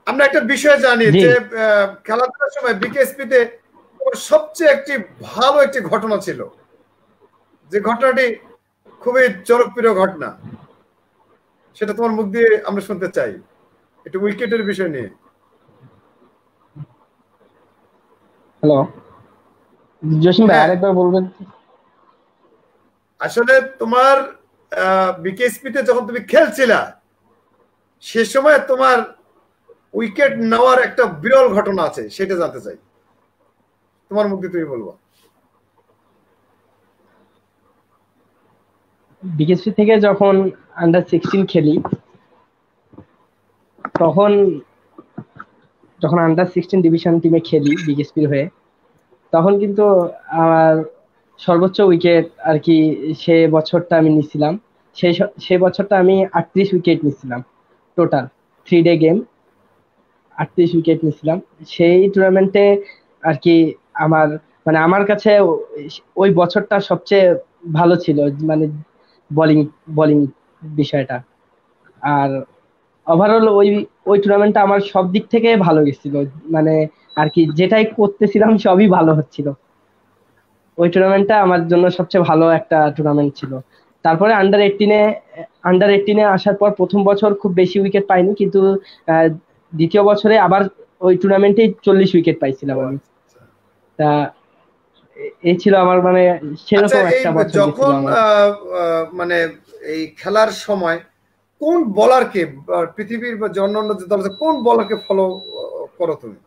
আমরা একটা বিষয় জানি যে খেলাধুলার সময় বিকেএসপিতে সবচেয়ে একটি ভালো একটি ঘটনা ছিল, যে ঘটনাটি খুবই জনপ্রিয় ঘটনা, সেটা তোমার মুখ দিয়ে আমরা শুনতে চাই, একটু উইকেটের বিষয় নিয়ে। হ্যালো জসিম ভাই, আরেকবার বলবেন? আসলে তোমার বিকেএসপিতে যখন তুমি খেলছিলা, সে সময় তোমার উইকেট নেওয়ার একটা বিরল ঘটনা আছে, সেটা জানতে চাই। তোমার মুখ দিয়ে তুমি বলবো। বিকেএসপি থেকে যখন আন্ডার 16 খেলি, তখন যখন আন্ডার 16 ডিভিশন টিমে খেলি বিকেএসপির হয়ে, তখন কিন্তু আমার সর্বোচ্চ উইকেট আর কি সে বছরটা আমি নিছিলাম। সে বছরটা আমি 38 উইকেট নিছিলাম টোটাল 3 ডে গেম, 38 উইকেট নিছিলাম সেই টুর্নামেন্টে আর কি। আমার কাছে ওই বছরটা সবচেয়ে ভালো ছিল, মানে বোলিং বিষয়টা। আর ওভারঅল ওই টুর্নামেন্টটা আমার সব দিক থেকে ভালো গেছিল, মানে আর কি যেটাই করতেছিলাম সবই ভালো হচ্ছিল। ওই টুর্নামেন্টটা আমার জন্য সবচেয়ে ভালো একটা টুর্নামেন্ট ছিল। তারপরে আন্ডার 18-এ আসার পর প্রথম বছর খুব বেশি উইকেট পাইনি, কিন্তু দ্বিতীয় বছরে আবার ওই টুর্নামেন্টে 40 উইকেট পাইছিলাম আমি। তা এই ছিল আমার মানে সেরকম একটা বছর যখন মানে এই খেলার সময় কোন বোলারকে পৃথিবীর বা অন্যান্য যে দল আছে কোন বোলারকে ফলো করো তুমি?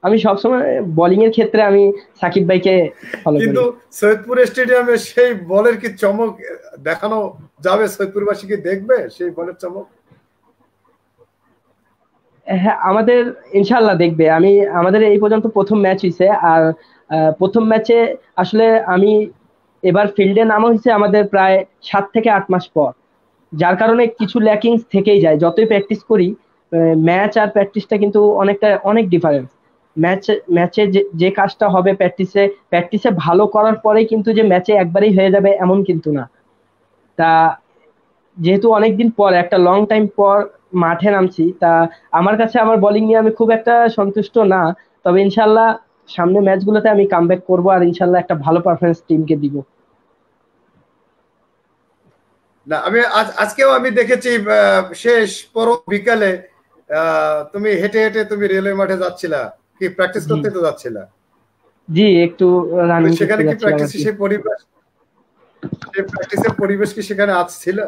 আমি সবসময় বোলিং এর ক্ষেত্রে আমি সাকিব ভাইকে ফলো করি। কিন্তু সৈয়দপুর স্টেডিয়ামে সেই বলের কি চমক দেখানো যাবে? সৈয়দপুরবাসী কি দেখবে সেই বলের চমক? হ্যাঁ, আমাদের ইনশাআল্লাহ দেখবে। আমাদের এই পর্যন্ত প্রথম ম্যাচ হয়েছে, আর প্রথম ম্যাচে আসলে আমি এবার ফিল্ডে নামা হয়েছে আমাদের প্রায় 7 থেকে 8 মাস পর, যার কারণে কিছু ল্যাকিংস থেকেই যায়। যতই প্র্যাকটিস করি, ম্যাচ আর প্র্যাকটিসটা কিন্তু অনেক ডিফারেন্স। ম্যাচে যে কাজটা হবে প্র্যাকটিসে ভালো করার পরেই কিন্তু যে ম্যাচে একবারেই হয়ে যাবে এমন কিন্তু না। তা যেহেতু অনেকদিন পর, একটা লং টাইম পর মাঠে নামছি, তা আমার কাছে আমার বোলিং নিয়ে আমি খুব একটা সন্তুষ্ট না। তবে ইনশাল্লাহ সামনে ম্যাচগুলোতে আমি কামব্যাক করব, আর ইনশাল্লাহ একটা ভালো পারফরমেন্স টিমকে দিব। না, আজকেও আমি দেখেছি শেষ বিকালে তুমি হেঁটে হেঁটে তুমি রেলওয়ে মাঠে যাচ্ছিলা, কি প্র্যাকটিস করতে তো যাচ্ছিলা? জি, একটু রানিং করতে সেখানে কি যাচ্ছিলাম। প্র্যাকটিসের পরিবেশ কি সেখানে ছিল?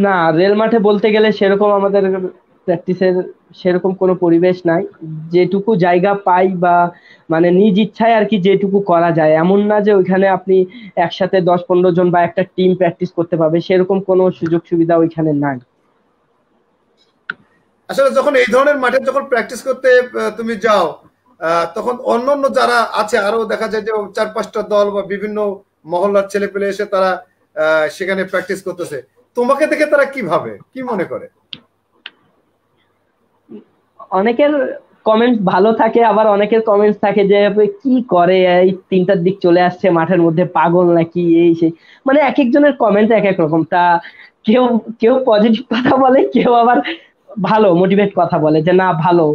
না, রেল মাঠে বলতে গেলে সেরকম আমাদের প্র্যাকটিসের সেরকম কোনো পরিবেশ নাই। যেটুকু জায়গা পাই বা মানে নিজ ইচ্ছায় আর কি যেটুকু করা যায়, এমন না যে ওইখানে আপনি একসাথে 10-15 জন বা একটা টিম প্র্যাকটিস করতে পারবে, সেরকম কোনো সুযোগ সুবিধা ওইখানে নাই। আসলে যখন এই ধরনের মাঠে যখন প্র্যাকটিস করতে তুমি যাও, তখন অন্যান্য যারা আছে আরো দেখা যায় যে 4-5টা দল বা বিভিন্ন মহল্লার ছেলে পেলে এসে তারা সেখানে প্র্যাকটিস করতেছে, তোমাকে দেখে তারা কি ভাবে, কি মনে করে? অনেকের কমেন্টস ভালো থাকে, আবার অনেকের কমেন্টস থাকে যে কি করে, এই 3টার দিক চলে আসছে মাঠের মধ্যে, পাগল নাকি, এই সেই। মানে এক একজনের কমেন্ট এক এক রকম। তা কেউ পজিটিভ কথা বলে, কেউ আবার ভালো মোটিভেট কথা বলে যে না ভালো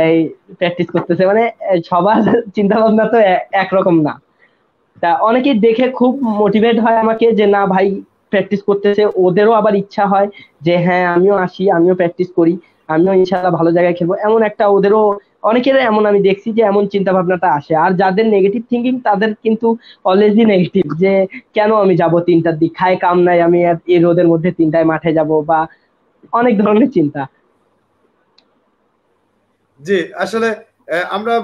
এই প্র্যাকটিস করতেছে। মানে সবার চিন্তা ভাবনা তো একরকম না। তা অনেকেই দেখে খুব মোটিভেট হয় আমাকে যে না ভাই প্র্যাকটিস করতেছে, ওদেরও আবার ইচ্ছা হয় যে হ্যাঁ আমিও আসি, আমিও প্র্যাকটিস করি, আমিও ইনশাআল্লাহ ভালো জায়গায় খেলবো, এমন একটা ওদেরও অনেকের এমন আমি দেখছি যে এমন চিন্তা ভাবনাটা আসে। আর যাদের নেগেটিভ থিঙ্কিং তাদের কিন্তু অলওয়েজই নেগেটিভ, যে কেন আমি যাব 3টার দিক, খায় কাম নাই, আমি এই রোদের মধ্যে 3টায় মাঠে যাব, বা অনেক ধরনের চিন্তা। জি, আসলে আমরা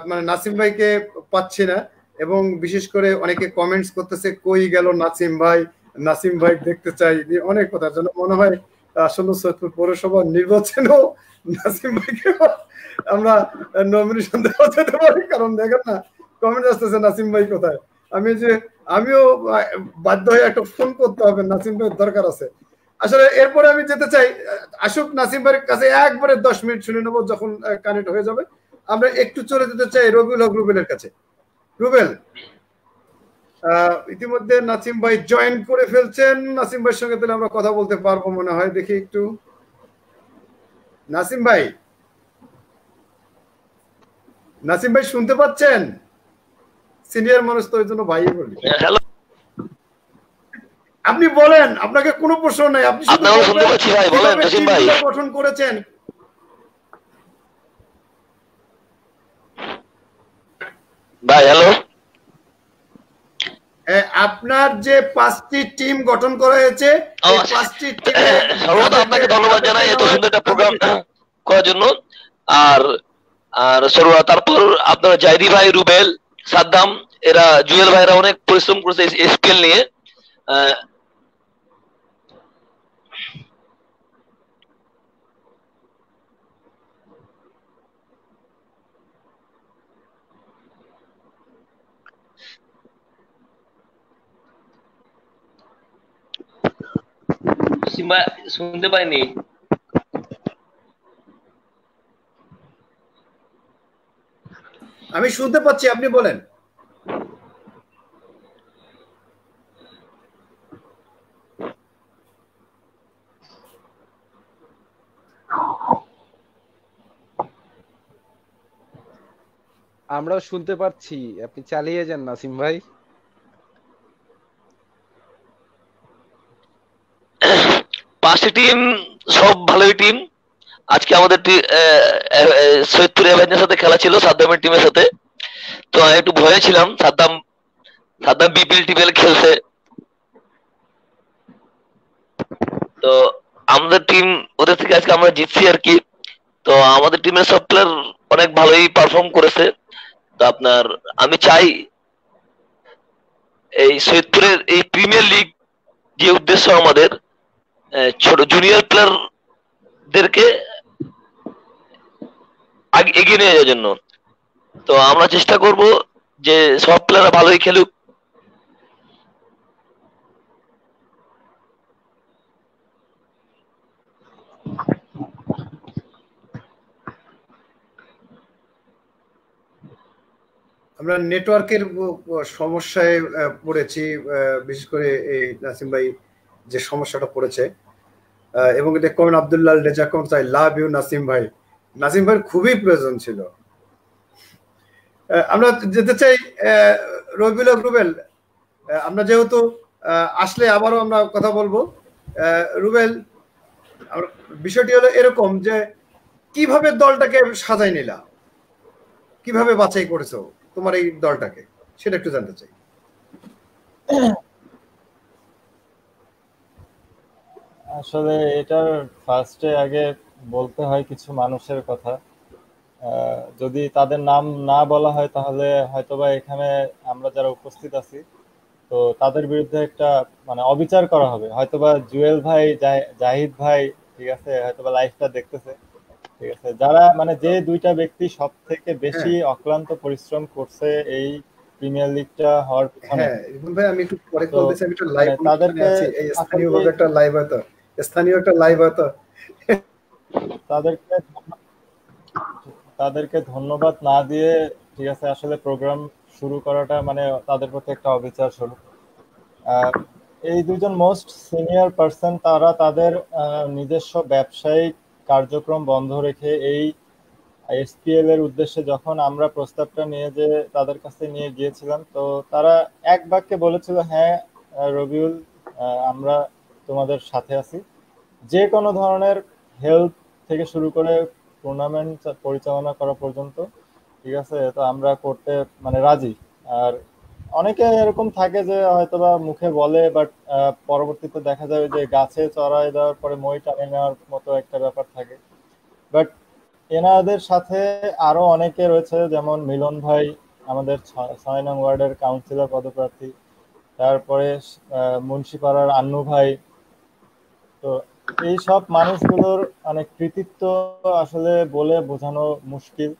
মানে নাসিম ভাইকে পাচ্ছি না, এবং বিশেষ করে অনেকে কমেন্টস করতেছে কই গেল নাসিম ভাই দেখতে চাই, অনেক কথার জন্য মনে হয় আসলে সৈয়দপুর পৌরসভা নির্বাচনেও নাসিম ভাইকে আমরা নমিনেশন দেওয়া যেতে পারি। কারণ দেখেন না কমেন্ট আসতেছে নাসিম ভাই কোথায়। আমিও বাধ্য হয়ে একটা ফোন করতে হবে, নাসিম ভাইয়ের দরকার আছে। আসলে এরপরে আমি যেতে চাই আসুক নাসিম ভাইয়ের কাছে, একবারে 10 মিনিট শুনে নেবো যখন কানেক্ট হয়ে যাবে। আমরা একটু চলে যেতে চাই রবিউল হক রুবেলের কাছে। রুবেল, ইতিমধ্যে নাসিম ভাই জয়েন করে ফেলছেন, নাসিম ভাইয়ের সঙ্গে তাহলে আমরা কথা বলতে পারবো মনে হয়, দেখি একটু। নাসিম ভাই শুনতে পাচ্ছেন? সিনিয়র মানুষ তো ওই জন্য ভাই বলি। আপনি বলেন, আপনাকে কোনো প্রশ্ন নাই, আপনি গঠন করেছেন। ভাই হ্যালো, আপনার যে 5টি টিম গঠন করা হয়েছে, এই 5টি টিমে সর্বপ্রথম আপনাকে ধন্যবাদ জানাই এত সুন্দর একটা প্রোগ্রাম করার জন্য। আর আর তারপর আপনার জাইদি ভাই, রুবেল, সাদ্দাম, এরা জুয়েল ভাইরা অনেক পরিশ্রম করেছে এসপিএল নিয়ে। আহ, সিম্বা শুনতে পাইনি। আমি শুনতে পাচ্ছি, আপনি বলেন। আমরাও শুনতে পাচ্ছি, আপনি চালিয়ে যান নাসিম ভাই। পাঁচটি টিম, সব ভালোই টিম। আজকে আমাদের সৈয়দপুর অ্যাভেঞ্জার্স সাথে খেলা ছিল সাদ্দামের টিমের সাথে। তো আমি একটু ভয়ে ছিলাম, সাদ্দাম সাদ্দাম বিপিএল টিপিএল খেলছে। তো আমাদের টিম ওদের থেকে আজকে আমরা জিতছি আর কি। তো আমাদের টিমের সব প্লেয়ার অনেক ভালোই পারফর্ম করেছে। তো আপনার আমি চাই এই সৈয়দপুরের এই প্রিমিয়ার লিগ যে উদ্দেশ্য আমাদের, ছোট জুনিয়র প্লেয়ারদেরকে এগিয়ে নিয়ে যাওয়ার জন্য। তো আমরা চেষ্টা করব যে সব প্লেয়াররা ভালোই খেলুক। আমরা নেটওয়ার্কের সমস্যায় পড়েছি, বিশেষ করে এই নাসিম ভাই যে সমস্যাটা পড়েছে। এবং এটা comment Abdullah Reza comment, I love you Nasim ভাই। নাসিম ভাইয়ের খুবই প্রয়োজন ছিল। আমরা যেতে চাই রুবেল। আমরা যেহেতু আসলে আবারও আমরা কথা বলবো। রুবেল, বিষয়টি হলো এরকম যে কিভাবে দলটাকে সাজাই নিলা, কিভাবে বাছাই করেছো তোমার এই দলটাকে, সেটা একটু জানতে চাই। আসলে এটার ফার্স্টে আগে বলতে হয় কিছু মানুষের কথা। যদি তাদের নাম না বলা হয় তাহলে হয়তোবা এখানে আমরা যারা উপস্থিত আছি তো তাদের বিরুদ্ধে একটা মানে অবিচার করা হবে। হয়তোবা জুয়েল ভাই, জাহিদ ভাই, ঠিক আছে, হয়তোবা লাইভটা দেখতেছে, ঠিক আছে, যারা মানে যে দুইটা ব্যক্তি সব থেকে বেশি অক্লান্ত পরিশ্রম করছে এই প্রিমিয়ার লিগটা হওয়ার পিছনে। হ্যাঁ ভাই, আমি একটু পরে তো কল দিছি, আমি একটু লাইভ তাদেরকে আছি, এই স্থানীয়ভাবে একটা লাইভ হয়তো, স্থানীয় একটা লাইভ হয়তো। তাদেরকে ধন্যবাদ না দিয়ে, ঠিক আছে, আসলে প্রোগ্রাম শুরু করাটা মানে তাদের প্রতি একটা অবিচার স্বরূপ। এই দুজন মোস্ট সিনিয়র পার্সন, তারা তাদের নিজস্ব ব্যবসায়িক কার্যক্রম বন্ধ রেখে এই এসপিএল এর উদ্দেশ্যে যখন আমরা প্রস্তাবটা নিয়ে যে তাদের কাছে নিয়ে গিয়েছিলাম, তো তারা এক বাক্যে বলেছিল, হ্যাঁ রবিউল, আমরা তোমাদের সাথে আছি, যে কোনো ধরনের হেল্প থেকে শুরু করে টুর্নামেন্ট পরিচালনা করা পর্যন্ত, ঠিক আছে, তো আমরা করতে মানে রাজি। আর অনেকে এরকম থাকে যে হয়তোবা মুখে বলে, বাট পরবর্তীতে দেখা যাবে যে গাছে চড়াই দেওয়ার পরে মই টানে নেওয়ার মতো একটা ব্যাপার থাকে। বাট এনাদের সাথে আরো অনেকে রয়েছে, যেমন মিলন ভাই, আমাদের 6 নং ওয়ার্ডের কাউন্সিলর পদপ্রার্থী, তারপরে মুন্সিপাড়ার আন্নু ভাই। তো এই সব মানুষগুলোর অনেক কৃতিত্ব আসলে বলে বোঝানো মুশকিল।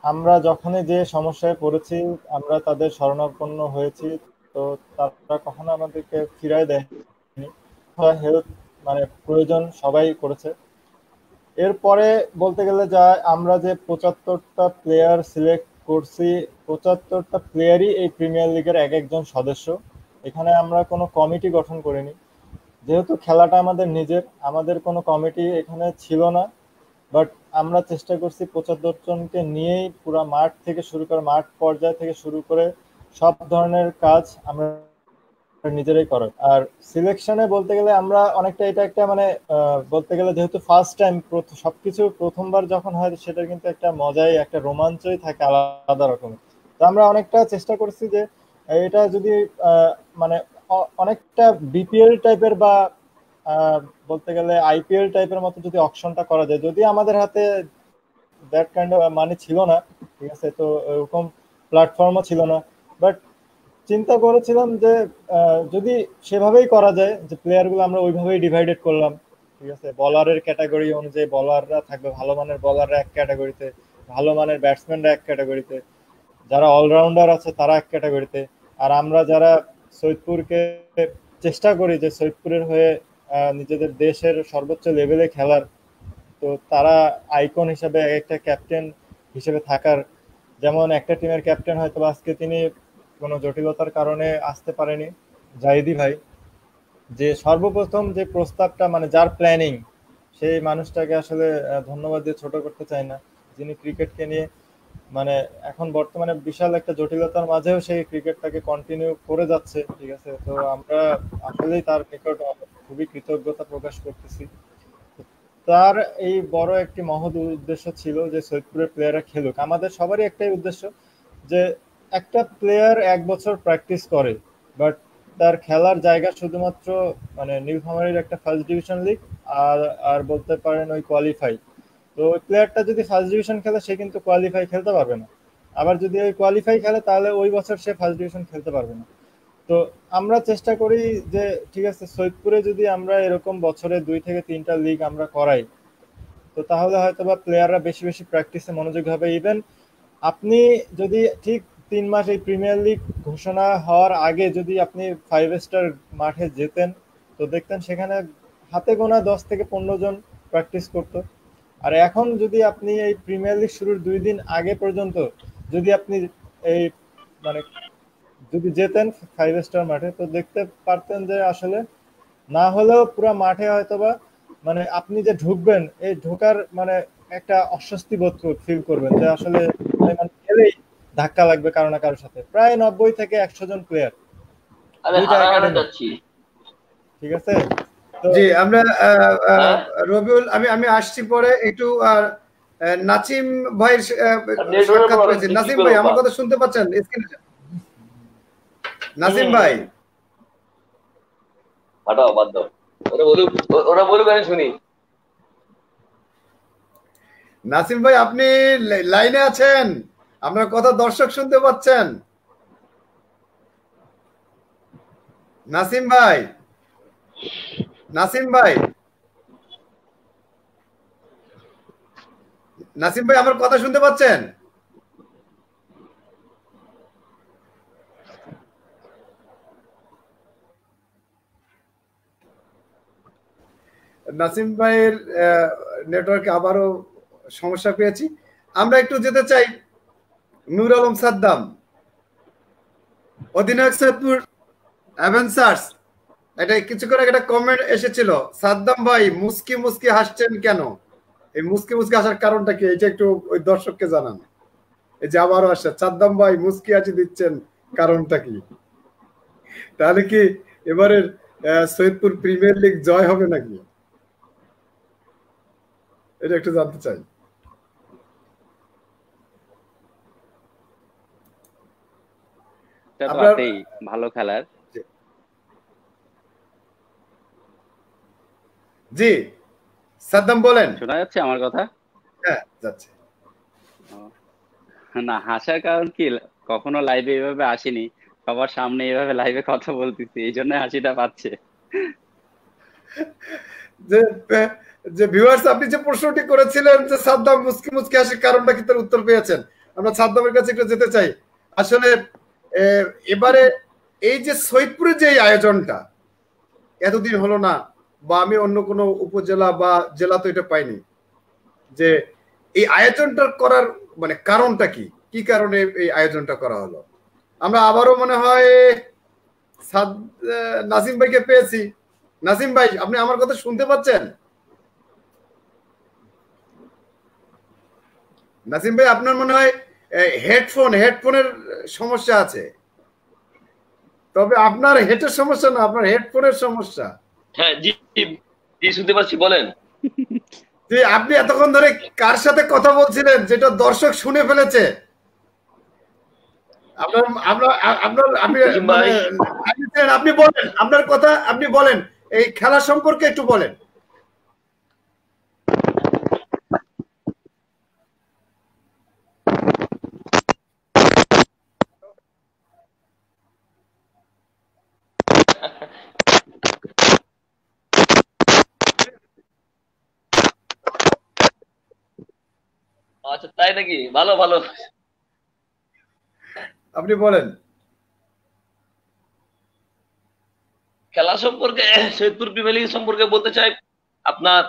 আমরা যখনই যে সমস্যায় পড়েছি, আমরা তাদের শরণাপন্ন হয়েছি, তো তারা কখনো আমাদেরকে ফিরায় দেয়নি। হেল্প মানে প্রয়োজন সবাই করেছে। এরপরে বলতে গেলে যা আমরা যে 75টা প্লেয়ার সিলেক্ট করছি, 75টা প্লেয়ারই এই প্রিমিয়ার লিগের এক একজন সদস্য। এখানে আমরা কোনো কমিটি গঠন করিনি, যেহেতু খেলাটা আমাদের নিজের, আমাদের কোনো কমিটি এখানে ছিল না। বাট আমরা চেষ্টা করছি 75 জনকে নিয়েই পুরো মাঠ থেকে শুরু করে, মাঠ পর্যায় থেকে শুরু করে সব ধরনের কাজ আমরা নিজেরাই করার। আর সিলেকশনে বলতে গেলে আমরা অনেকটা, এটা একটা মানে বলতে গেলে যেহেতু ফার্স্ট টাইম, সবকিছু প্রথমবার যখন হয় সেটার কিন্তু একটা মজাই, একটা রোমাঞ্চই থাকে আলাদা রকমের। তো আমরা অনেকটা চেষ্টা করছি যে এটা যদি মানে অনেকটা বিপিএল টাইপের বা বলতে গেলে আইপিএল টাইপের মতো যদি অকশনটা করা যায়, যদি আমাদের হাতে দ্যাট কাইন্ড অফ মানি ছিল না, ঠিক আছে, তো এরকম প্ল্যাটফর্মও ছিল না, বাট চিন্তা করেছিলাম যে যদি সেভাবেই করা যায়, যে প্লেয়ারগুলো আমরা ওইভাবেই ডিভাইডেড করলাম, ঠিক আছে, বলারের ক্যাটাগরি অনুযায়ী বলাররা থাকবে, ভালো মানের বলাররা এক ক্যাটাগরিতে, ভালো মানের ব্যাটসম্যানরা এক ক্যাটাগরিতে, যারা অলরাউন্ডার আছে তারা এক ক্যাটাগরিতে, আর আমরা যারা সৈয়দপুরকে চেষ্টা করি যে সৈয়দপুরের হয়ে নিজেদের দেশের সর্বোচ্চ লেভেলে খেলার, তো তারা আইকন হিসাবে একটা ক্যাপ্টেন হিসেবে থাকার, যেমন একটা টিমের ক্যাপ্টেন হয়তো আজকে তিনি কোনো জটিলতার কারণে আসতে পারেনি, জাহিদি ভাই, যে সর্বপ্রথম যে প্রস্তাবটা মানে যার প্ল্যানিং, সেই মানুষটাকে আসলে ধন্যবাদ দিয়ে ছোট করতে চাই না, যিনি ক্রিকেটকে নিয়ে মানে এখন বর্তমানে বিশাল একটা জটিলতার মাঝেও সেই ক্রিকেটটাকে কন্টিনিউ করে যাচ্ছে, ঠিক আছে, তো আমরা আসলেই তার নিকট খুবই কৃতজ্ঞতা প্রকাশ করতেছি। তার এই বড় একটি মহৎ উদ্দেশ্য ছিল যে সৈয়দপুরের প্লেয়াররা খেলুক, আমাদের সবারই একটাই উদ্দেশ্য যে একটা প্লেয়ার 1 বছর প্র্যাকটিস করে, বাট তার খেলার জায়গা শুধুমাত্র মানে নীলফামারীর একটা ফার্স্ট ডিভিশন লিগ আর আর বলতে পারেন ওই কোয়ালিফাই, তো ওই প্লেয়ারটা যদি ফার্স্ট ডিভিশন খেলে সে কিন্তু কোয়ালিফাই খেলতে পারবে না, আবার যদি ওই কোয়ালিফাই খেলে তাহলে ওই বছর সে ফার্স্ট ডিভিশন খেলতে পারবে না। তো আমরা চেষ্টা করি যে ঠিক আছে সৈয়দপুরে যদি আমরা এরকম বছরে 2 থেকে 3টা লিগ আমরা করাই, তো তাহলে হয়তো বা প্লেয়াররা বেশি বেশি প্র্যাকটিসে মনোযোগী হবে। ইভেন আপনি যদি ঠিক 3 মাস এই প্রিমিয়ার লিগ ঘোষণা হওয়ার আগে যদি আপনি 5 স্টার মাঠে যেতেন, তো দেখতেন সেখানে হাতে গোনা 10 থেকে 15 জন প্র্যাকটিস করতো। আর এখন যদি আপনি এই প্রিমিয়ার লিগ শুরুর 2 দিন আগে পর্যন্ত যদি আপনি এই মানে যদি যেতেন 5 স্টার মাঠে, তো দেখতে পারতেন যে আসলে না হলেও পুরো মাঠে হয়তোবা মানে আপনি যে ঢুকবেন, এই ঢোকার মানে একটা অস্বস্তি বোধ ফিল করবেন যে আসলে মানে খেলেই ধাক্কা লাগবে কারো না কারোর সাথে। প্রায় 90 থেকে 100 জন প্লেয়ার, দুইটা একাডেমি, ঠিক আছে। জি আমরা রবিউল, আমি আসছি পরে একটু নাসিম ভাইয়ের সাক্ষাৎ পেয়েছি। নাসিম ভাই আমার কথা শুনতে পাচ্ছেন? নাসিম ভাই হাঁটাও, বাদ দাও, ওরা বলুক আমি শুনি। নাসিম ভাই আপনি লাইনে আছেন? আপনার কথা দর্শক শুনতে পাচ্ছেন? নাসিম ভাই, নাসিম ভাই, নাসিম ভাই আমার কথা শুনতে পাচ্ছেন? নাসিম ভাইয়ের নেটওয়ার্কে আবারও সমস্যা পেয়েছি। আমরা একটু যেতে চাই নূর আলম সাদ্দাম, অধিনায়ক সৈয়দপুর অ্যাভেঞ্জার্স। এটা কিছুক্ষণ আগে একটা কমেন্ট এসেছিল, সাদ্দাম ভাই মুস্কি মুস্কি হাসছেন কেন? এই মুস্কি মুস্কি হাসার কারণটা কি, এটা একটু ওই দর্শককে জানান। এই যে আবারও আসছে সাদ্দাম ভাই মুস্কি হাসি দিচ্ছেন, কারণটা কি? তাহলে কি এবারের সৈয়দপুর প্রিমিয়ার লিগ জয় হবে নাকি? এটা একটু জানতে চাই। ভালো খেলার। জি সাদ্দাম বলেন। শোনা যাচ্ছে আমার কথা? হ্যাঁ যাচ্ছে। না, হাসার কারণ কি, কখনো লাইভে এভাবে আসিনি, সবার সামনে এভাবে লাইভে কথা বলতেছি, এই জন্য হাসিটা পাচ্ছে। যে ভিউয়ার্স আপনি যে প্রশ্নটি করেছিলেন যে সাদ্দাম মুস্কি মুস্কি হাসির কারণটা কি, তার উত্তর পেয়েছেন। আমরা সাদ্দামের কাছে একটু যেতে চাই। আসলে এবারে এই যে সৈয়দপুরের যে আয়োজনটা এতদিন হলো না, বা আমি অন্য কোনো উপজেলা বা জেলা তো এটা পাইনি, যে এই আয়োজনটা করার মানে কারণটা কি, কি কারণে এই আয়োজনটা করা হলো? আমরা আবারও মনে হয় নাসিম ভাইকে পেয়েছি। নাসিম ভাই আপনি আমার কথা শুনতে পাচ্ছেন? নাসিম ভাই আপনার মনে হয় হেডফোনের সমস্যা আছে, তবে আপনার হেডের সমস্যা না, আপনার হেডফোনের সমস্যা। হ্যাঁ জি জি শুনতে পাচ্ছি, বলেন। যে আপনি এতক্ষণ ধরে কার সাথে কথা বলছিলেন যেটা দর্শক শুনে ফেলেছে? আপনি বলেন আপনার কথা, আপনি বলেন এই খেলা সম্পর্কে একটু বলেন। আচ্ছা তাই নাকি, ভালো ভালো। আপনি বলেন। খেলা সম্পর্কে, সৈয়দপুর প্রিমিয়ার লিগ সম্পর্কে বলতে চাই আপনার,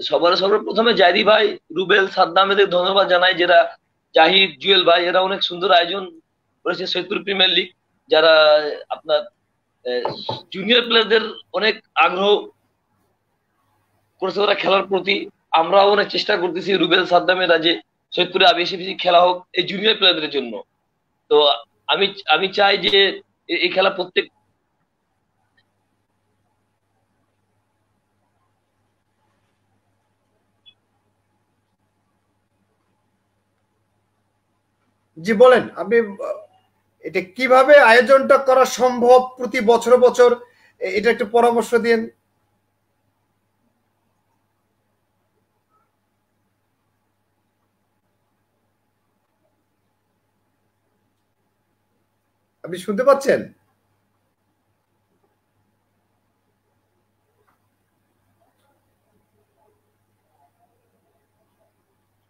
সর্বপ্রথমে জাহিদ ভাই, রুবেল, সাদ্দাম এদের ধন্যবাদ জানাই, যারা জাহিদ, জুয়েল ভাই এরা অনেক সুন্দর আয়োজন করেছে সৈয়দপুর প্রিমিয়ার লিগ, যারা আপনার জুনিয়র প্লেয়ারদের অনেক আগ্রহ করেছে ওরা খেলার প্রতি। আমরাও অনেক চেষ্টা করতেছি রুবেল, সাদ্দামেরা যে সৈয়দপুরে বেশি বেশি খেলা হোক এই জুনিয়র প্লেয়ারদের জন্য। তো আমি আমি চাই যে এই খেলা প্রত্যেক জি বলেন আপনি, এটা কিভাবে আয়োজনটা করা সম্ভব প্রতি বছর বছর, এটা একটু পরামর্শ দিন। আপনি শুনতে পাচ্ছেন?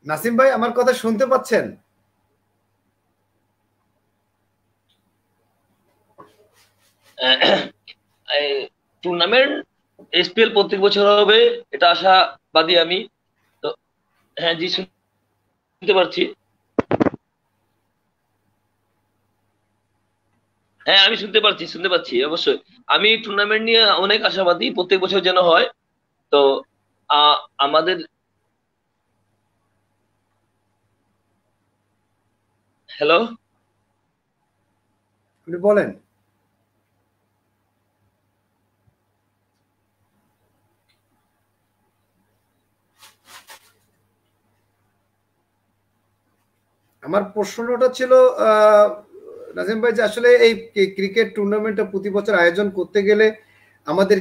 নাসিম ভাই আমার কথা শুনতে পাচ্ছেন? টুর্নামেন্ট এসপিএল প্রত্যেক বছর হবে এটা আশাবাদী আমি। তো হ্যাঁ জি শুনতে পারছি। হ্যাঁ আমি শুনতে পাচ্ছি অবশ্যই। আমি টুর্নামেন্ট নিয়ে অনেক আশাবাদী, প্রত্যেক বছর যেন হয়। তো আমাদের, হ্যালো আপনি বলেন। আমার প্রশ্নটা ছিল নাজিম ভাই, যে আসলে এই ক্রিকেট টুর্নামেন্টটা প্রতি বছর আয়োজন করতে গেলে আমাদের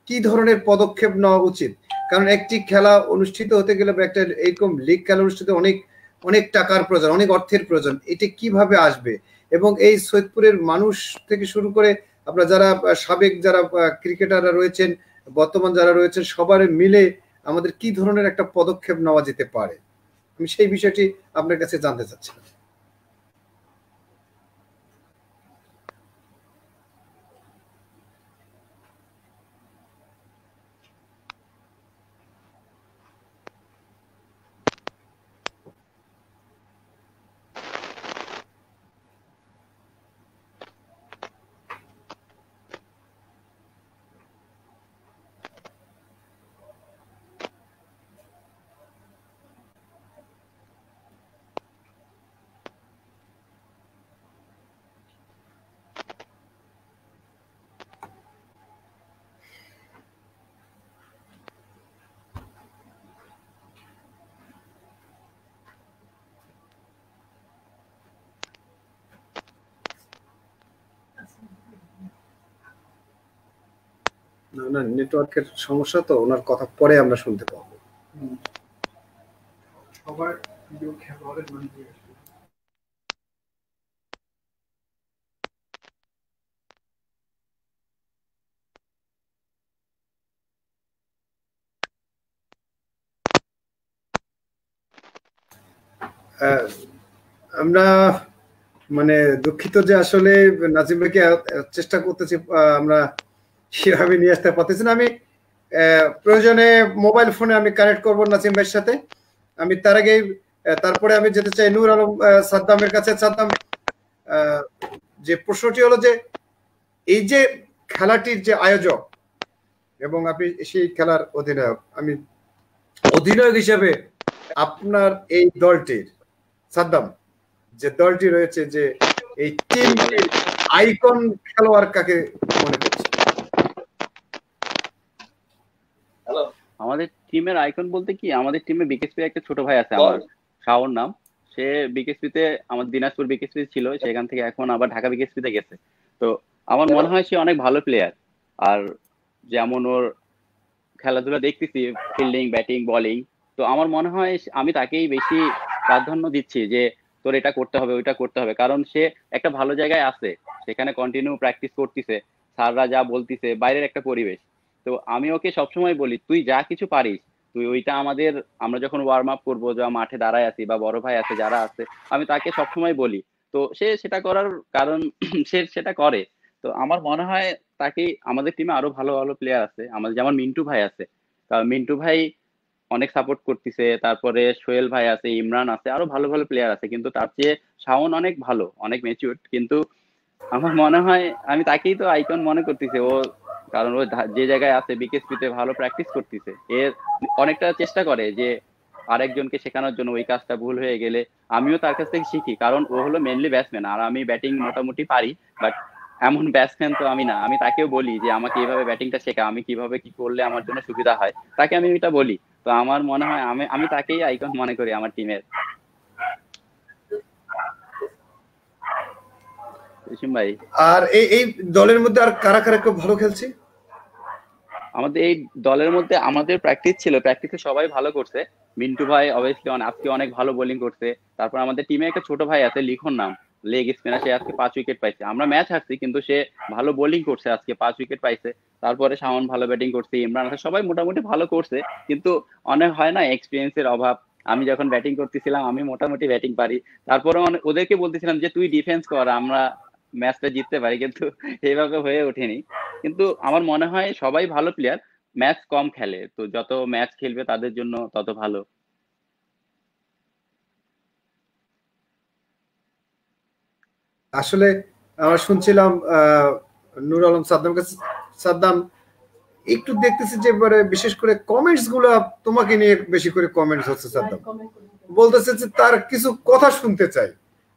কি ধরনের পদক্ষেপ নেওয়া উচিত? কারণ একটি খেলা অনুষ্ঠিত হতে গেলে বা একটা এরকম লিগ খেলা অনুষ্ঠিত অনেক অনেক টাকার প্রয়োজন, অনেক অর্থের প্রয়োজন। এটা কিভাবে আসবে? এবং এই সৈয়দপুরের মানুষ থেকে শুরু করে আপনারা যারা সাবেক যারা ক্রিকেটাররা রয়েছেন, বর্তমান যারা রয়েছেন, সবার মিলে আমাদের কি ধরনের একটা পদক্ষেপ নেওয়া যেতে পারে? আমি সেই বিষয়টি আপনার কাছে জানতে চাচ্ছিলাম। না, নেটওয়ার্কের সমস্যা, তো ওনার কথা পরে আমরা শুনতে পাবো। সবার ভিডিও খেলোয়াড়ের নাম দিয়ে আমরা মানে দুঃখিত যে আসলে নাজিম ভাইকে চেষ্টা করতেছি আমরা সেভাবে নিয়ে আসতে পারতেছি না। আমি প্রয়োজনে মোবাইল ফোনে আমি কানেক্ট করবো নাজিম ভাইয়ের সাথে। আমি তার আগে তারপরে আমি যেতে চাই নূর আলম সাদ্দামের কাছে। সাদ্দাম, যে প্রশ্নটি হলো যে এই যে খেলাটির যে আয়োজক এবং আপনি সেই খেলার অধিনায়ক, আমি অধিনায়ক হিসেবে আপনার এই দলটির, সাদ্দাম যে দলটি রয়েছে, যে এই টিমটির আইকন খেলোয়াড় কাকে মনে করছে? আমাদের টিমের আইকন বলতে কি, আমাদের টিমে বিকেএসপি একটা ছোট ভাই আছে আমার, শাওন নাম। সে বিকেএসপি তে আমাদের দিনাজপুর বিকেএসপি ছিল, সেখান থেকে এখন আবার ঢাকা বিকেএসপি তে গেছে। তো আমার মনে হয় সে অনেক ভালো প্লেয়ার। আর যেমন ওর খেলাধুলা দেখতেছি, ফিল্ডিং, ব্যাটিং, বোলিং, তো আমার মনে হয় আমি তাকেই বেশি প্রাধান্য দিচ্ছি যে তোর এটা করতে হবে, ওইটা করতে হবে, কারণ সে একটা ভালো জায়গায় আছে, সেখানে কন্টিনিউ প্র্যাকটিস করতেছে, স্যাররা যা বলতিছে, বাইরের একটা পরিবেশ। তো আমি ওকে সবসময় বলি তুই যা কিছু পারিস তুই ওইটা আমাদের, আমরা যখন ওয়ার্ম আপ করবো, যা মাঠে দাঁড়ায় আছি বা বড় ভাই আছে যারা আছে, আমি তাকে সবসময় বলি। তো সে সেটা করার কারণ সে সেটা করে। তো আমার মনে হয় তাকে, আমাদের টিমে আরো ভালো ভালো প্লেয়ার আছে, আমাদের যেমন মিন্টু ভাই আছে, কারণ মিন্টু ভাই অনেক সাপোর্ট করতেছে, তারপরে সোহেল ভাই আছে, ইমরান আছে, আরো ভালো ভালো প্লেয়ার আছে, কিন্তু তার চেয়ে শাওন অনেক ভালো, অনেক ম্যাচিউরড, কিন্তু আমার মনে হয় আমি তাকেই তো আইকন মনে করতেছি ও, কারণ ও যে জায়গায় আছে বিকেএসপি তে ভালো প্র্যাকটিস করতেছে, এর অনেকটা চেষ্টা করে যে আরেকজনকে শেখানোর জন্য, ওই কাজটা ভুল হয়ে গেলে আমিও তার কাছ থেকে শিখি, কারণ ও হলো মেনলি ব্যাটসম্যান আর আমি ব্যাটিং মোটামুটি পারি, বাট এমন ব্যাটসম্যান তো আমি না। আমি তাকেও বলি যে আমাকে এইভাবে ব্যাটিংটা শেখা, আমি কিভাবে কি করলে আমার জন্য সুবিধা হয়, তাকে আমি এটা বলি। তো আমার মনে হয় আমি আমি তাকেই আইকন মনে করি আমার টিমের। ভাই, আর এই দলের মধ্যে আর কারা কারা খুব ভালো খেলছে? আমাদের এই দলের মধ্যে আমাদের প্র্যাকটিস ছিল, প্র্যাকটিসে সবাই ভালো করছে। মিন্টু ভাই অবভিয়াসলি আজকে অনেক ভালো বোলিং করছে। তারপর আমাদের টিমে একটা ছোট ভাই আছে লিখন নাম, লেগ স্পিনার, সে আজকে 5 উইকেট পাইছে। আমরা ম্যাচ হারছি কিন্তু সে ভালো বোলিং করছে, আজকে 5 উইকেট পাইছে। তারপরে শাওন ভালো ব্যাটিং করছে, ইমরান আছে, সবাই মোটামুটি ভালো করছে, কিন্তু অনেক হয় না এক্সপিরিয়েন্সের অভাব। আমি যখন ব্যাটিং করতেছিলাম আমি মোটামুটি ব্যাটিং পারি, তারপরে ওদেরকে বলতেছিলাম যে তুই ডিফেন্স কর, আমরা ম্যাচটা জিততে পারি, কিন্তু এইভাবে হয়ে ওঠেনি। কিন্তু আমার মনে হয় সবাই ভালো প্লেয়ার, ম্যাচ কম খেলে, তো যত ম্যাচ খেলবে তাদের জন্য তত ভালো। আসলে আমরা শুনছিলাম নূর আলম সাদ্দাম কাছে, সাদ্দাম একটু দেখতেছি যে বিশেষ করে কমেন্টস গুলা তোমাকে নিয়ে বেশি করে কমেন্টস হচ্ছে। সাদ্দাম বলতেছে যে তার কিছু কথা শুনতে চাই।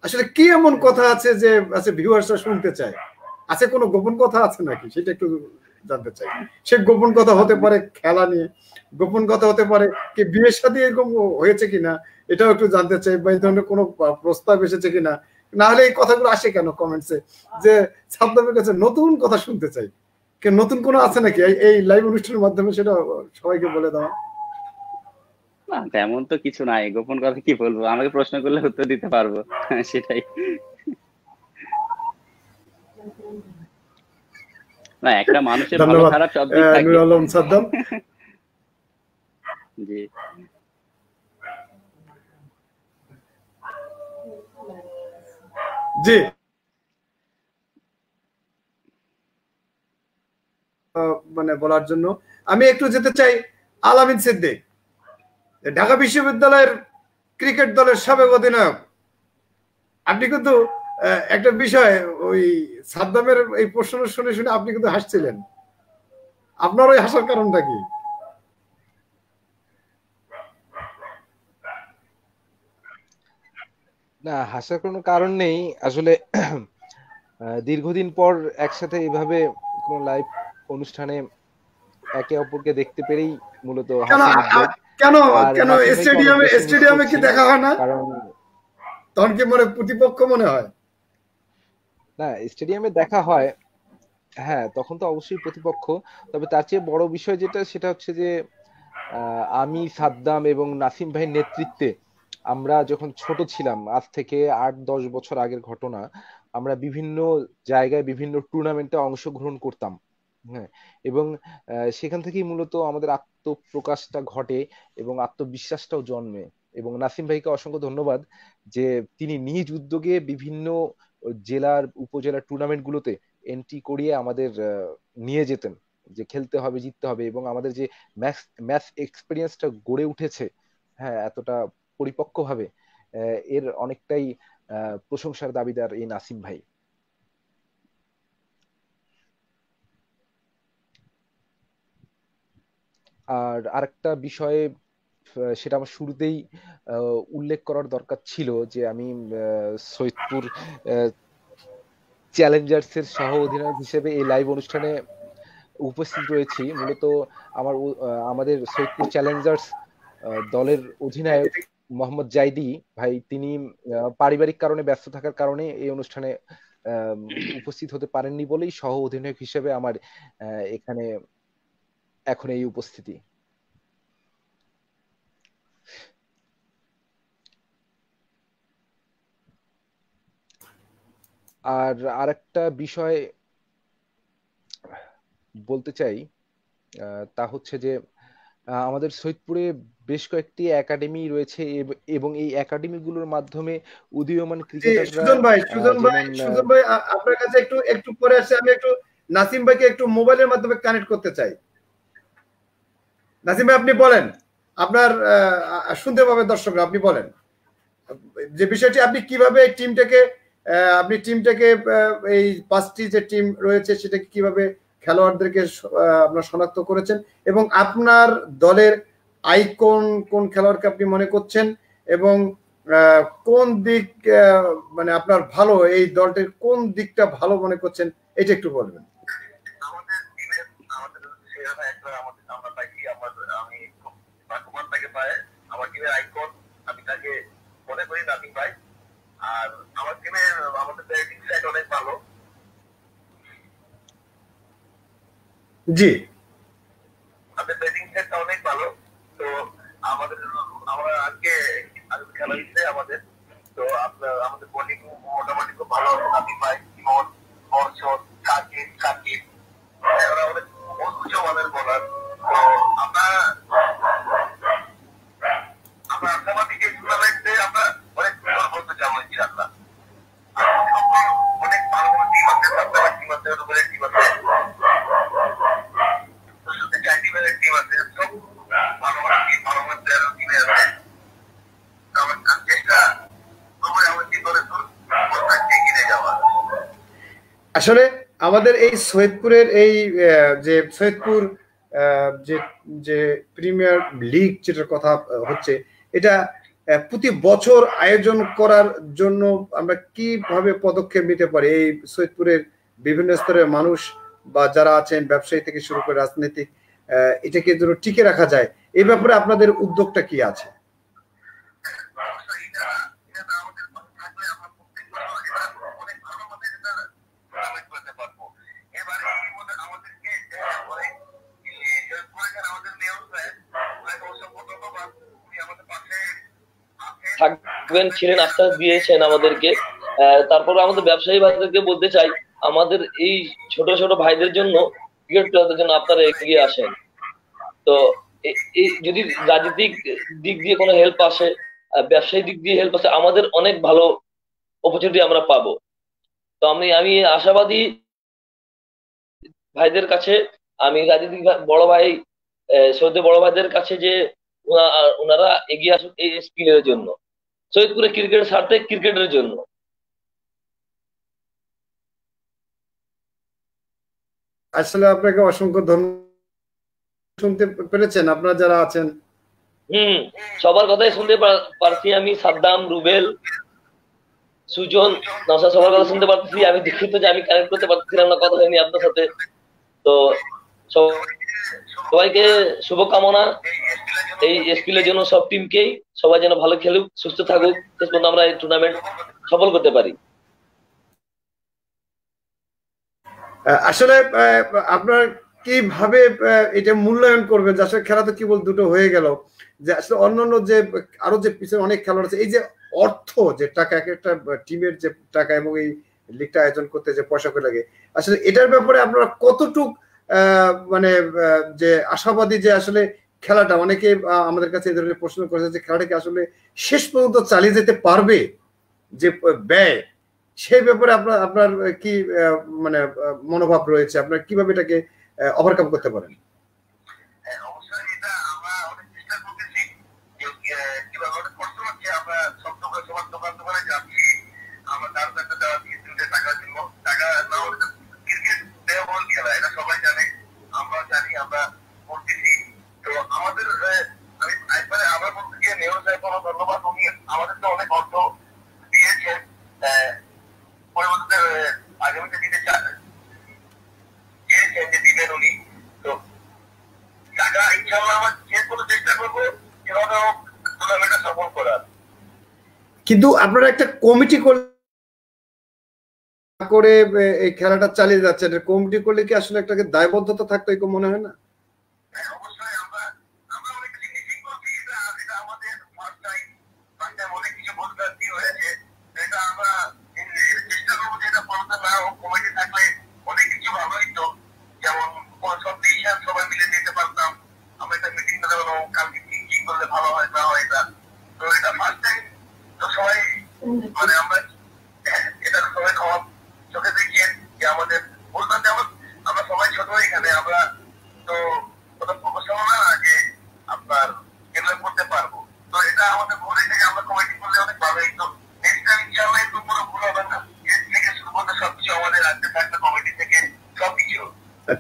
আসলে কি এমন কথা আছে যে আছে ভিউয়ার্সরা শুনতে চায়? আছে কোনো গোপন কথা আছে নাকি, সেটা একটু জানতে চাই। সে গোপন কথা হতে পারে খেলা নিয়ে, গোপন কথা হতে পারে কি বিয়ের সাথে এরকম হয়েছে কিনা, এটাও একটু জানতে চাই, বা এই ধরনের কোনো প্রস্তাব এসেছে কিনা। না হলে এই কথাগুলো আসে কেন কমেন্টসে যে সাদ্দামের কাছে নতুন কথা শুনতে চাই? নতুন কোনো আছে নাকি এই লাইভ অনুষ্ঠানের মাধ্যমে, সেটা সবাইকে বলে দাও। না, তেমন তো কিছু নাই, গোপন কথা কি বলবো, আমাকে প্রশ্ন করলে উত্তর দিতে পারবো। সেটাই। না, একটা মানুষের ভালো ধন্যবাদ খারাপ সব দিক থাকে। নূর আলম সাদ্দাম। জি, জি, মানে বলার জন্য আমি একটু যেতে চাই আলামিন সিদ্দিক, ঢাকা বিশ্ববিদ্যালয়ের ক্রিকেট দলের সাবেক অধিনায়ক। আপনি কিন্তু একটা বিষয়, ওই সাদ্দামের এই প্রশ্ন শুনে শুনে আপনি কিন্তু হাসছিলেন। আপনার ওই হাসার কারণটা কি? না, হাসার কোনো কারণ নেই আসলে। দীর্ঘদিন পর একসাথে এইভাবে কোনো লাইভ অনুষ্ঠানে একে অপরকে দেখতে পেরেই মূলত কেন হাসির উদ্রেক। কেন আর কেন নাসিম ভাইকে অনেক বেশি মিস স্টেডিয়ামে কি করছি, দেখা হয় না? কারণ তখন কি মনে প্রতিপক্ষ মনে হয়? না, স্টেডিয়ামে দেখা হয়, হ্যাঁ তখন তো অবশ্যই প্রতিপক্ষ। তবে তার চেয়ে বড় বিষয় যেটা, সেটা হচ্ছে যে আমি, সাদ্দাম এবং নাসিম ভাইয়ের নেতৃত্বে আমরা যখন ছোট ছিলাম, আজ থেকে 8-10 বছর আগের ঘটনা, আমরা বিভিন্ন জায়গায় বিভিন্ন টুর্নামেন্টে অংশগ্রহণ করতাম। হ্যাঁ, এবং সেখান থেকেই মূলত আমাদের আত্মপ্রকাশটা ঘটে এবং আত্মবিশ্বাসটাও জন্মে। এবং নাসিম ভাইকে অসংখ্য ধন্যবাদ যে তিনি নিজ উদ্যোগে বিভিন্ন জেলার উপজেলার টুর্নামেন্ট গুলোতে এন্ট্রি করিয়ে আমাদের নিয়ে যেতেন, যে খেলতে হবে, জিততে হবে, এবং আমাদের যে ম্যাচ ম্যাচ এক্সপিরিয়েন্সটা গড়ে উঠেছে, হ্যাঁ এতটা পরিপক্কভাবে, এর অনেকটাই প্রশংসার দাবিদার এই নাসিম ভাই। আর আরেকটা বিষয়ে, সেটা আমার শুরুতেই উল্লেখ করার দরকার ছিল, যে আমি সৈয়দপুর চ্যালেঞ্জার্স এর সহ অধিনায়ক হিসেবে এই লাইভ অনুষ্ঠানে উপস্থিত রয়েছি। মূলত আমাদের সৈয়দপুর চ্যালেঞ্জার্স দলের অধিনায়ক মোহাম্মদ জাইদি ভাই, তিনি পারিবারিক কারণে ব্যস্ত থাকার কারণে এই অনুষ্ঠানে উপস্থিত হতে পারেননি বলেই সহ অধিনায়ক হিসেবে আমার এখানে এখন এই উপস্থিতি। আর আরেকটা বিষয় বলতে চাই, তা হচ্ছে যে আমাদের সৈয়দপুরে বেশ কয়েকটি একাডেমি রয়েছে এবং এই একাডেমি গুলোর মাধ্যমে উদীয়মান ক্রিকেটাররা সুজন ভাই আপনার কাছে একটু পরে আসে, আমি একটু নাসিম ভাইকে একটু মোবাইলের মাধ্যমে কানেক্ট করতে চাই। নাসিম ভাই আপনি বলেন, আপনার শুনতে পাবে দর্শকরা, আপনি বলেন যে বিষয়টি, আপনি কিভাবে টিমটাকে এই 5টি যে টিম রয়েছে সেটাকে কিভাবে খেলোয়াড়দেরকে আপনার শনাক্ত করেছেন, এবং আপনার দলের আইকন কোন খেলোয়াড়কে আপনি মনে করছেন, এবং কোন দিক মানে আপনার ভালো, এই দলটির কোন দিকটা ভালো মনে করছেন, এটা একটু বলবেন। আমার টিমের আইকন আমি তাকে মনে করি নাসিম ভাই। আর আমার টিমের আমাদের ব্যাটিং সাইড অনেক ভালো। জি, আমাদের ব্যাটিং সাইডটা অনেক ভালো। তো আমরা আজকে খেলা দিচ্ছে আমাদের, তো আপনার আমাদের বোলিং মোটামুটি খুব ভালো হবে। নাসিম ভাই, ইমন, অর্শন, সাকিব এরা অনেক উচ্চ মানের বোলার। তো আমরা আশাবাদীকে টুর্নামেন্টে আমরা অনেক ভালো বলতে চাবো ইনশাআল্লাহ। অনেক ভালো ভালো টিম আছে, টিম আছে, টিম আছে, টিম আছে, সব ভালো ভালো টিম, ভালো ভালো টিমে আছে। আমার চেষ্টা সবাই আমার কি করে এগিয়ে যাওয়া। আসলে আমাদের এই সৈয়দপুরের এই যে সৈয়দপুর যে প্রিমিয়ার লিগ যেটার কথা হচ্ছে, এটা প্রতি বছর আয়োজন করার জন্য আমরা কিভাবে পদক্ষেপ নিতে পারি? এই সৈয়দপুরের বিভিন্ন স্তরের মানুষ বা যারা আছেন, ব্যবসায়ী থেকে শুরু করে রাজনীতিক, এটাকে যেন টিকে রাখা যায়, এই ব্যাপারে আপনাদের উদ্যোগটা কি আছে? থাকবেন, ছিলেন, আশ্বাস দিয়েছেন আমাদেরকে। তারপর আমাদের ব্যবসায়ী ভাইদেরকে বলতে চাই, আমাদের এই ছোট ছোট ভাইদের জন্য, ক্রিকেট প্লেয়ারদের জন্য আপনারা এগিয়ে আসেন। তো এই যদি রাজনৈতিক দিক দিয়ে কোনো হেল্প আসে, ব্যবসায়িক দিক দিয়ে হেল্প আসে, আমাদের অনেক ভালো অপরচুনিটি আমরা পাবো। তো আমি আশাবাদী ভাইদের কাছে, আমি রাজনৈতিক বড় ভাই, সৌদি বড় ভাইদের কাছে, যে ওনারা এগিয়ে আসুক এই স্কিলের জন্য, সৈয়দপুরে ক্রিকেট ছাড়তে, ক্রিকেটের জন্য। আসলে আপনাকে অসংখ্য ধন্যবাদ। শুনতে পেরেছেন আপনারা যারা আছেন? সবার কথাই শুনতে পারছি আমি। সাদ্দাম, রুবেল, সুজন, নওশাদ, সবার কথা শুনতে পারতেছি। আমি দুঃখিত যে আমি কানেক্ট করতে পারছিলাম না, কথা হয়নি আপনার সাথে। তো সবাইকে শুভকামনা এই স্কিলের জন্য, সব টিমকেই। সবাই যেন ভালো খেলুক, সুস্থ থাকুক, শেষ পর্যন্ত আমরা এই টুর্নামেন্ট সফল করতে পারি। আসলে আপনার কিভাবে এটা মূল্যায়ন করবেন যে আসলে খেলা তো কেবল দুটো হয়ে গেল, যে আসলে অন্যান্য যে আরো যে পিছনে অনেক খেলোয়াড় আছে, এই যে অর্থ, যে টাকা, এক একটা টিমের যে টাকা এবং এই লিগটা আয়োজন করতে যে পয়সা করে লাগে, আসলে এটার ব্যাপারে আপনারা কতটুক মানে যে আশাবাদী যে আসলে খেলাটা, অনেকে আমাদের কাছে এই ধরনের প্রশ্ন করেছে যে খেলাটাকে আসলে শেষ পর্যন্ত চালিয়ে যেতে পারবে, যে ব্যয়, সেই ব্যাপারে আপনার কি মানে মনোভাব রয়েছে? আপনার কিভাবে এটাকে ওভারকাম করতে পারেন? অবশ্যই এটা আমরা অনেক চেষ্টা করতেছি, কিভাবে অনেক কষ্ট হচ্ছে। আমরা সব দোকানে যাচ্ছি, আমরা তার কাছে দেওয়া টাকা দিব, টাকা না হলে ক্রিকেট ব্যয়বহুল খেলা, এটা সবাই জানে, আমরা জানি, আমরা করতেছি। তো আমাদের আমি একবারে আবার বলতে গিয়ে মেয়র সাহেব ধন্যবাদ, উনি আমাদের তো অনেক অর্থ দিয়েছেন, পরিবর্তে আগামীতে দিতে চেয়েছেন যে দিবেন উনি। তো টাকা ইনশাআল্লাহ আমরা শেষ করতে চেষ্টা করবো কিভাবে টুর্নামেন্টটা সফল করার। কিন্তু আপনারা একটা কমিটি করে এই খেলাটা চালিয়ে যাচ্ছেন, কমিটি করলে কি আসলে একটা দায়বদ্ধতা থাকতো, এরকম মনে হয় না?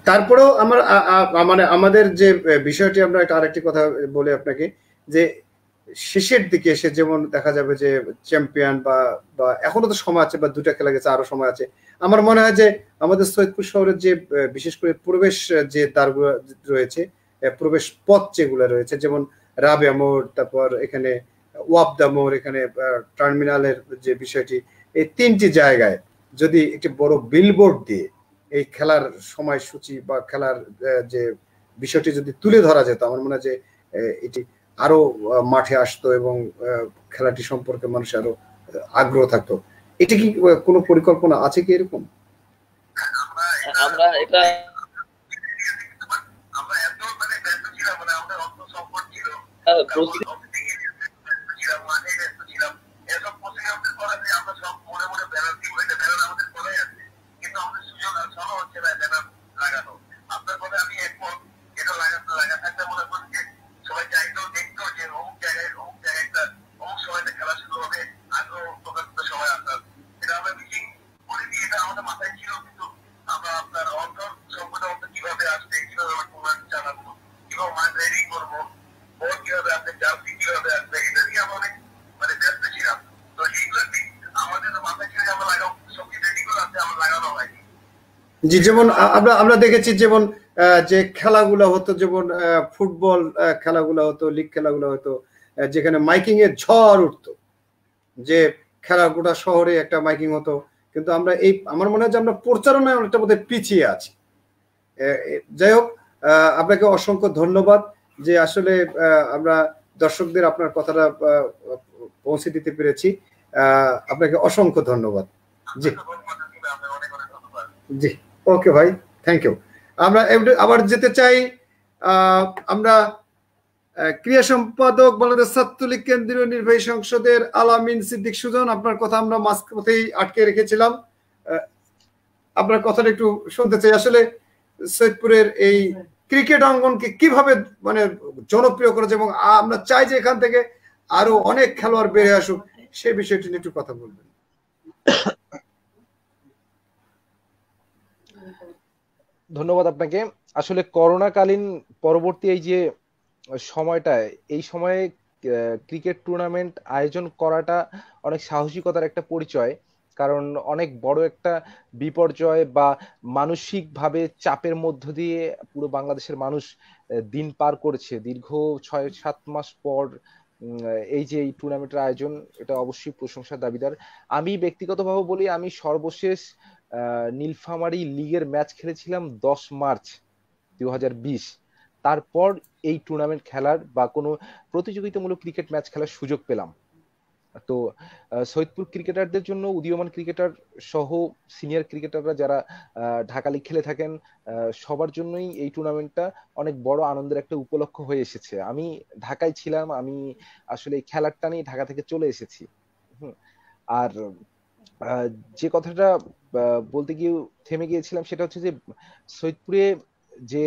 তারপরেও আমার মানে আমাদের যে বিষয়টি, আমরা একটা আরেকটি কথা বলি আপনাকে, যে শেষের দিকে এসে যেমন দেখা যাবে যে চ্যাম্পিয়ন বা বা এখনো তো সময় আছে, বা দুটা খেলা গেছে, আরো সময় আছে। আমার মনে হয় যে আমাদের সৈয়দপুর শহরের যে বিশেষ করে প্রবেশ যে দ্বারগুলো রয়েছে, প্রবেশ পথ যেগুলো রয়েছে, যেমন রাবেয়া মোড়, তারপর এখানে ওয়াবদা মোড়, এখানে টার্মিনালের যে বিষয়টি, এই তিনটি জায়গায় যদি একটি বড় বিলবোর্ড দিয়ে এই খেলার সময়সূচি বা খেলার যে বিষয়টি যদি তুলে ধরা যেত, আমার মনে হয় যে এটি আরো মাঠে আসতো এবং খেলাটি সম্পর্কে মানুষের আরো আগ্রহ থাকতো। এটা কি কোনো পরিকল্পনা আছে কি এরকম? আমরা এটা আমরা এত মানে ব্যস্ত ছিলাম, মানে আমাদের অর্থ সংকট ছিল, প্রস্তুতি ছিলাম, মাঠে ব্যস্ত ছিলাম, এসব প্রসঙ্গে আমাদের করা যে আমরা সব মনে মনে ব্যানার দিব, এটা ব্যানার আমাদের করাই আছে, কিন্তু আমাদের সুযোগ আর সময় হচ্ছে না ব্যানার লাগানো। আপনার কথা আমি একমত, এটা লাগা থাকতে মনে করি যে সবাই চাইতো দেখতো যে অমুক জায়গায় একটা অমুক সময়তে খেলা শুরু হবে, আগ্রহ প্রকাশ করতে সবাই আসতাম। এটা আমরা মিটিং করিনি, এটা আমাদের মাথায় ছিল, কিন্তু আমরা আপনার অর্থ সংকট অর্থ কিভাবে আসবে, কিভাবে আমরা টুর্নামেন্ট চালাবো, কিভাবে মাঠ রেডি করবো, বোর্ড কিভাবে আসবে, জার্সি কিভাবে আসবে, এটা নিয়ে আমরা অনেক মানে ব্যস্ত ছিলাম। তো এইগুলো আমাদের মাথায় ছিল যে আমরা লাগাবো, সবকিছু রেডি করে আসছে, আমরা লাগানো হয়নি। জি, যেমন আমরা দেখেছি যেমন যে খেলাগুলো হতো, যেমন ফুটবল খেলাগুলো হতো, লিগ খেলাগুলো হতো, যেখানে মাইকিং এর ঝড় উঠতো, যে খেলা গোটা শহরে একটা মাইকিং হতো। কিন্তু আমরা এই, আমার মনে হয় যে আমরা প্রচারণায় অনেকটা বোধহয় পিছিয়ে আছি। যাই হোক, আপনাকে অসংখ্য ধন্যবাদ যে আসলে আমরা দর্শকদের আপনার কথাটা পৌঁছে দিতে পেরেছি। আপনাকে অসংখ্য ধন্যবাদ। জি জি, ওকে ভাই, থ্যাংক ইউ। আমরা আবার যেতে চাই, আমরা ক্রিয়া সম্পাদক বাংলাদেশ ছাত্রলীগ কেন্দ্রীয় নির্বাহী সংসদের আলামিন সিদ্দিক সুজন, আপনার কথা আমরা মাঝপথেই আটকে রেখেছিলাম। আপনার কথাটা একটু শুনতে চাই। আসলে সৈয়দপুরের এই ক্রিকেট অঙ্গনকে কিভাবে মানে জনপ্রিয় করেছে, এবং আমরা চাই যে এখান থেকে আরো অনেক খেলোয়াড় বেরিয়ে আসুক, সেই বিষয়টি নিয়ে একটু কথা বলবেন। ধন্যবাদ আপনাকে। আসলে করোনাকালীন পরবর্তী এই যে সময়টায়, এই সময়ে ক্রিকেট টুর্নামেন্ট আয়োজন করাটা অনেক সাহসিকতার একটা পরিচয়। কারণ অনেক বড় একটা বিপর্যয় বা মানসিকভাবে চাপের মধ্য দিয়ে পুরো বাংলাদেশের মানুষ দিন পার করেছে। দীর্ঘ 6-7 মাস পর এই যে এই টুর্নামেন্টের আয়োজন, এটা অবশ্যই প্রশংসার দাবিদার। আমি ব্যক্তিগতভাবে বলি, আমি সর্বশেষ নীলফামারী লিগের ম্যাচ খেলেছিলাম 10 মার্চ 2020। তারপর এই টুর্নামেন্ট খেলার বা কোনো প্রতিযোগিতামূলক ক্রিকেট ম্যাচ খেলার সুযোগ পেলাম। তো সৈয়দপুর ক্রিকেটারদের জন্য, উদীয়মান ক্রিকেটার সহ সিনিয়র ক্রিকেটাররা যারা ঢাকা লিগ খেলে থাকেন, সবার জন্যই এই টুর্নামেন্টটা অনেক বড় আনন্দের একটা উপলক্ষ হয়ে এসেছে। আমি ঢাকায় ছিলাম, আমি আসলে এই খেলার টানেই ঢাকা থেকে চলে এসেছি। আর যে কথাটা বলতে গিয়ে থেমে গিয়েছিলাম, সেটা হচ্ছে যে সৈয়দপুরে যে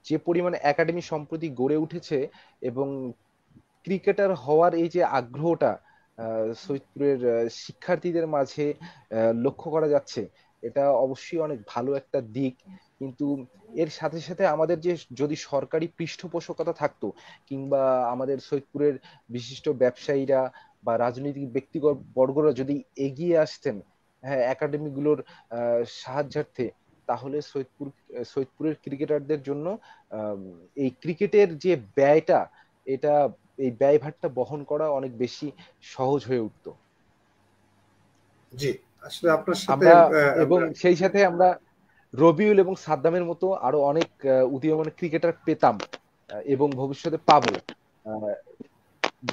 যে পরিমাণে একাডেমি সম্প্রতি গড়ে উঠেছে এবং ক্রিকেটার হওয়ার এই যে আগ্রহটা সৈয়দপুরের শিক্ষার্থীদের মাঝে লক্ষ্য করা যাচ্ছে, এটা অবশ্যই অনেক ভালো একটা দিক। কিন্তু এর সাথে সাথে আমাদের যে যদি সরকারি পৃষ্ঠপোষকতা থাকতো, কিংবা আমাদের সৈয়দপুরের বিশিষ্ট ব্যবসায়ীরা বা রাজনৈতিক ব্যক্তিবর্গরা যদি এগিয়ে আসতেন হ্যাঁ একাডেমিগুলোর সাহায্যার্থে, তাহলে সৈয়দপুরের ক্রিকেটারদের জন্য এই ক্রিকেটের যে ব্যয়টা, এটা এই ব্যয়ভারটা বহন করা অনেক বেশি সহজ হয়ে উঠতো। জি, আসলে আপনার সাথে আমরা এবং সেই সাথে আমরা রবিউল এবং সাদ্দামের মতো আরো অনেক উদীয়মান ক্রিকেটার পেতাম এবং ভবিষ্যতে পাবো,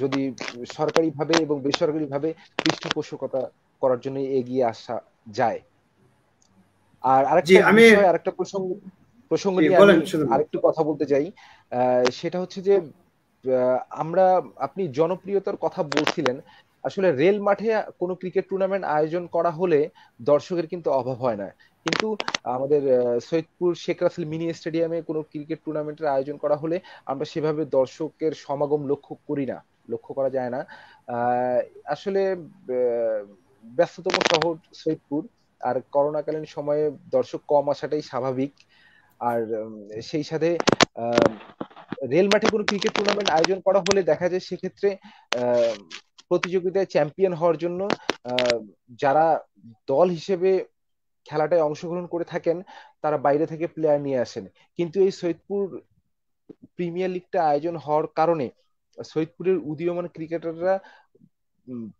যদি সরকারিভাবে এবং বেসরকারিভাবে পৃষ্ঠপোষকতা করার জন্য এগিয়ে আসা যায়। আর আরেকটা বিষয়, আরেকটা প্রসঙ্গ নিয়ে আমি আরেকটু কথা বলতে চাই। সেটা হচ্ছে যে আপনি জনপ্রিয়তার কথা বলছিলেন। আসলে রেল মাঠে কোনো ক্রিকেট টুর্নামেন্ট আয়োজন করা হলে দর্শকের কিন্তু অভাব হয় না, কিন্তু আমাদের সৈয়দপুর শেখ রাসেল মিনি স্টেডিয়ামে কোনো ক্রিকেট টুর্নামেন্টের আয়োজন করা হলে আমরা সেভাবে দর্শকের সমাগম লক্ষ্য করা যায় না। আসলে ব্যস্ততম শহর সৈয়দপুর, আর করোনাকালীন সময়ে দর্শক কম আসাটাই স্বাভাবিক। আর সেই সাথে রেল মাঠে কোনো ক্রিকেট টুর্নামেন্ট আয়োজন করা হলে দেখা যায় সেক্ষেত্রে প্রতিযোগিতায় চ্যাম্পিয়ন হওয়ার জন্য যারা দল হিসেবে খেলাটায় অংশগ্রহণ করে থাকেন তারা বাইরে থেকে প্লেয়ার নিয়ে আসেন। কিন্তু এই সৈয়দপুর প্রিমিয়ার লিগটা আয়োজন হওয়ার কারণে সৈয়দপুরের উদীয়মান ক্রিকেটাররা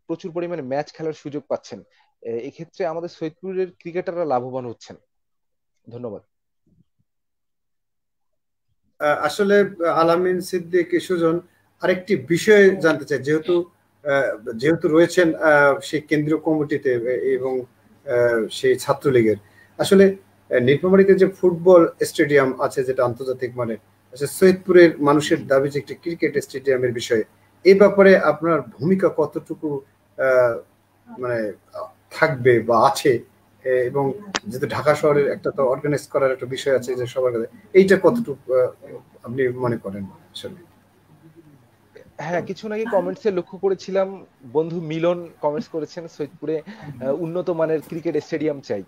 প্রচুর পরিমাণে ম্যাচ খেলার সুযোগ পাচ্ছেন। এক্ষেত্রে আমাদের সৈয়দপুরের ক্রিকেটাররা লাভবান হচ্ছেন। ধন্যবাদ। আসলে আলামিন সিদ্দিক সুজন আরেকটি বিষয় জানতে চাই, যেহেতু রয়েছেন সেই কেন্দ্রীয় কমিটিতে এবং সেই ছাত্রলীগের, আসলে নীলফামারীতে যে ফুটবল স্টেডিয়াম আছে যেটা আন্তর্জাতিক মানের, সৈয়দপুরের মানুষের দাবি যে একটি ক্রিকেট স্টেডিয়ামের বিষয়ে, এই ব্যাপারে আপনার ভূমিকা কতটুকু মানে থাকবে বা আছে, এবং যেহেতু ঢাকা শহরের একটা তো অর্গানাইজ করার একটা বিষয় আছে যে সবার কাছে, এইটা কতটুকু আপনি মনে করেন? হ্যাঁ, কিছুক্ষণ আগে কমেন্টসে লক্ষ্য করেছিলাম বন্ধু মিলন কমেন্টস করেছেন সৈয়দপুরে উন্নত মানের ক্রিকেট স্টেডিয়াম চাই।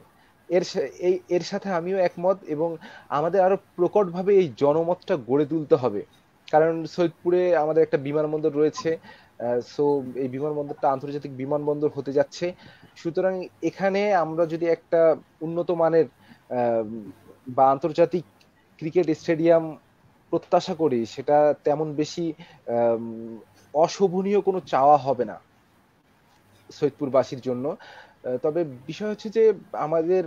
এর সাথে আমিও একমত, এবং আমাদের আরো প্রকটভাবে এই জনমতটা গড়ে তুলতে হবে। কারণ সৈয়দপুরে আমাদের একটা বিমানবন্দর রয়েছে, সো এই বিমানবন্দরটা আন্তর্জাতিক বিমানবন্দর হতে যাচ্ছে। সুতরাং এখানে আমরা যদি একটা উন্নত মানের বা আন্তর্জাতিক ক্রিকেট স্টেডিয়াম প্রত্যাশা করি, সেটা তেমন বেশি অশোভনীয় কোনো চাওয়া হবে না সৈয়দপুরবাসীর জন্য। তবে বিষয় হচ্ছে যে আমাদের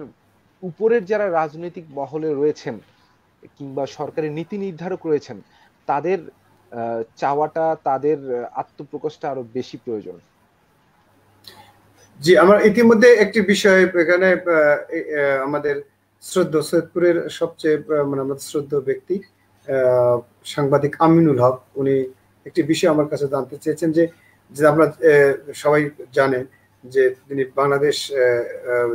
উপরের যারা রাজনৈতিক মহলে রয়েছেন কিংবা সরকারের নীতি নির্ধারক রয়েছেন, তাদের চাওয়াটা, তাদের আত্মপ্রকাশটা আরো বেশি প্রয়োজন। জি, আমার ইতিমধ্যে একটি বিষয় এখানে আমাদের সৈয়দপুরের সবচেয়ে মানে আমাদের শ্রদ্ধেয় ব্যক্তি সাংবাদিক আমিনুল হক, উনি একটি বিষয় আমার কাছে জানতে চেয়েছেন যে আমরা সবাই জানেন যে তিনি বাংলাদেশ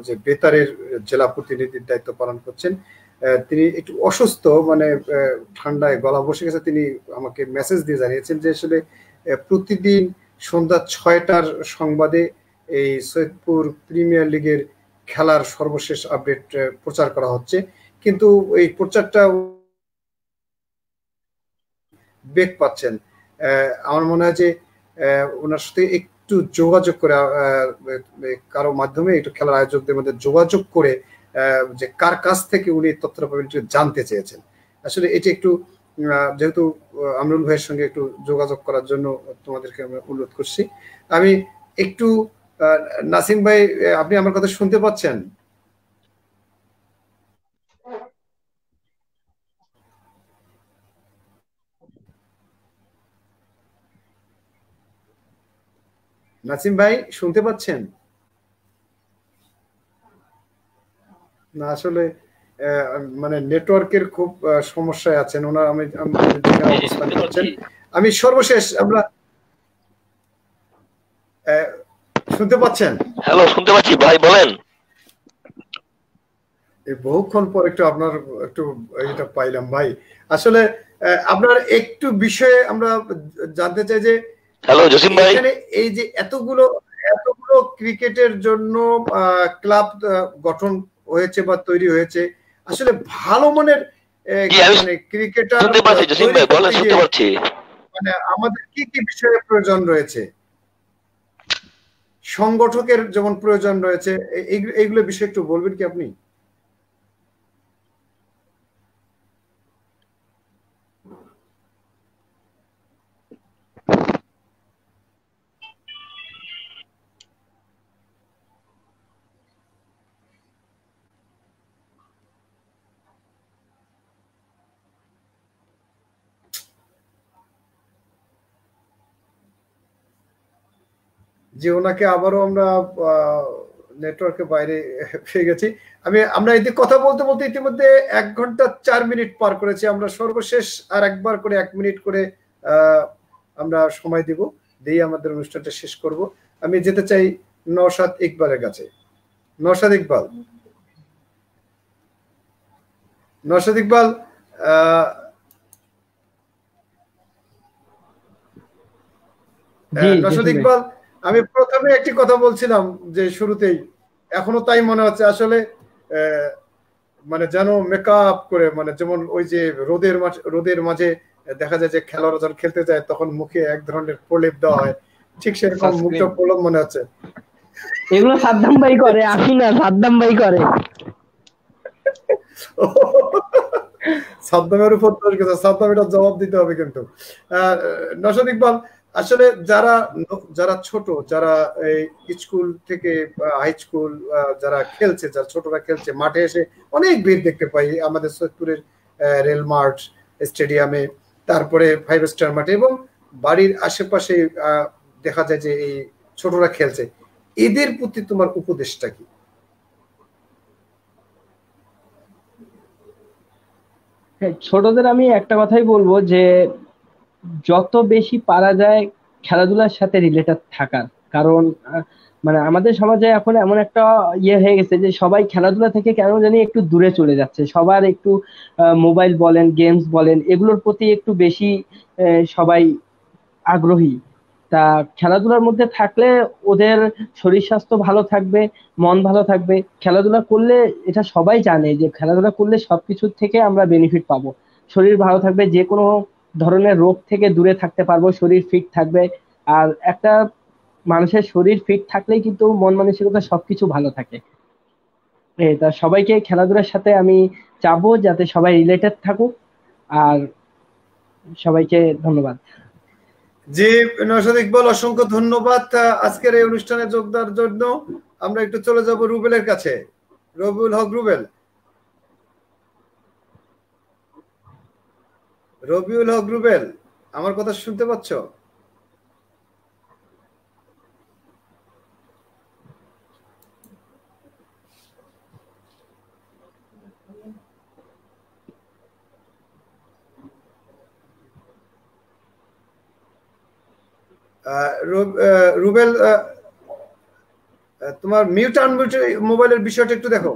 যে বেতারের জেলা প্রতিনিধির দায়িত্ব পালন করছেন। তিনি একটু অসুস্থ, মানে ঠান্ডায় গলা বসে গেছে। তিনি আমাকে মেসেজ দিয়ে জানিয়েছেন যে আসলে প্রতিদিন সন্ধ্যা 6টার সংবাদে এই সৈয়দপুর প্রিমিয়ার লিগের খেলার সর্বশেষ আপডেট প্রচার করা হচ্ছে, কিন্তু এই প্রচারটা বেগ পাচ্ছেন। আমার মনে হয় যে ওনার সাথে একটু যোগাযোগ করে, কারো মাধ্যমে একটু খেলার আয়োজকদের মধ্যে যোগাযোগ করে যে কার কাছ থেকে উনি তথ্যটা পাবেন জানতে চেয়েছেন। আসলে এটি একটু, যেহেতু আমরুল ভাইয়ের সঙ্গে একটু যোগাযোগ করার জন্য তোমাদেরকে আমরা অনুরোধ করছি। আমি একটু নাসিম ভাই, আপনি আমার কথা শুনতে পাচ্ছেন? নাসিম ভাই শুনতে পাচ্ছেন? না, আসলে মানে নেটওয়ার্কের খুব সমস্যায় আছেন ওনার। আমি অবস্থান করছেন। আমি সর্বশেষ, আমরা শুনতে পাচ্ছেন? হ্যালো, শুনতে পাচ্ছি ভাই, বলেন। বহুক্ষণ পর একটু আপনার একটু এটা পাইলাম ভাই। আসলে আপনার একটু বিষয়ে আমরা জানতে চাই যে হ্যালো জসিম ভাই, এখানে এই যে এতগুলো ক্রিকেটের জন্য ক্লাব গঠন হয়েছে বা তৈরি হয়েছে, আসলে ভালো মানের মানে ক্রিকেটার শুনতে পাচ্ছি জসিম ভাই, বলেন, শুনতে পাচ্ছি। মানে আমাদের কি কি বিষয়ে প্রয়োজন রয়েছে? সংগঠকের যেমন প্রয়োজন রয়েছে, এইগুলো বিষয়ে একটু বলবেন কি আপনি? যে ওনাকে আবারও আমরা নেটওয়ার্কের বাইরে পেয়ে গেছি। আমরা এদিকে কথা বলতে বলতে ইতিমধ্যে 1 ঘন্টা 4 মিনিট পার করেছি। আমরা সর্বশেষ আর একবার করে 1 মিনিট করে আমরা সময় দিব, দিয়ে আমাদের অনুষ্ঠানটা শেষ করব। আমি যেতে চাই নওশাদ ইকবালের কাছে। নওশাদ ইকবাল, নওশাদ ইকবাল, নওশাদ ইকবাল, আমি প্রথমে একটি কথা বলছিলাম যে শুরুতেই, এখনো তাই মনে হচ্ছে। আসলে মানে যেন মেকআপ করে, মানে যেমন ওই যে রোদের মাঝে দেখা যায় যে খেলোয়াড়রা যখন খেলতে যায় তখন মুখে এক ধরনের প্রলেপ দেওয়া হয়, ঠিক সেরকম মুখটা প্রলেপ মনে হচ্ছে। এগুলো সাদ্দাম ভাই করে, আমি না, সাদ্দাম ভাই করে। সাদ্দামের উপর দোষ গেছে, সাদ্দাম এটা জবাব দিতে হবে কিন্তু। নওশাদ ইকবাল, আসলে যারা ছোট, যারা এই স্কুল থেকে হাই স্কুল যারা খেলছে, যারা ছোটরা খেলছে, মাঠে এসে অনেক ভিড় দেখতে পাই আমাদের সৈয়দপুরের রেল মাঠ স্টেডিয়ামে, তারপরে 5 স্টার মাঠে, এবং বাড়ির আশেপাশে দেখা যায় যে এই ছোটরা খেলছে। এদের প্রতি তোমার উপদেশটা কি? ছোটদের আমি একটা কথাই বলবো যে যত বেশি পারা যায় খেলাধুলার সাথে রিলেটেড থাকার, কারণ মানে আমাদের সমাজে এখন এমন একটা হয়ে গেছে যে সবাই খেলাধুলা থেকে কেন জানি একটু দূরে চলে যাচ্ছে। সবার একটু মোবাইল বলেন, গেমস বলেন, এগুলোর প্রতি একটু বেশি সবাই আগ্রহী। তা খেলাধুলার মধ্যে থাকলে ওদের শরীর স্বাস্থ্য ভালো থাকবে, মন ভালো থাকবে। খেলাধুলা করলে এটা সবাই জানে যে খেলাধুলা করলে সবকিছুর থেকে আমরা বেনিফিট পাবো। শরীর ভালো থাকবে, যে কোনো ধরনের রোগ থেকে দূরে থাকতে পারবো, শরীর ফিট থাকবে। আর একটা মানুষের শরীর ফিট থাকলেই কিন্তু মন মানসিকতা সবকিছু ভালো থাকে। তা সবাইকে খেলাধুলার সাথে আমি চাবো যাতে সবাই রিলেটেড থাকুক। আর সবাইকে ধন্যবাদ। জি নওশাদ ইকবাল, অসংখ্য ধন্যবাদ আজকের এই অনুষ্ঠানে যোগ দেওয়ার জন্য। আমরা একটু চলে যাব রুবেলের কাছে। রবিউল হক রুবেল, রবিউল হক রুবেল, আমার কথা শুনতে পাচ্ছ? রুবেল, তোমার মিউট আনমিউট মোবাইলের বিষয়টা একটু দেখো।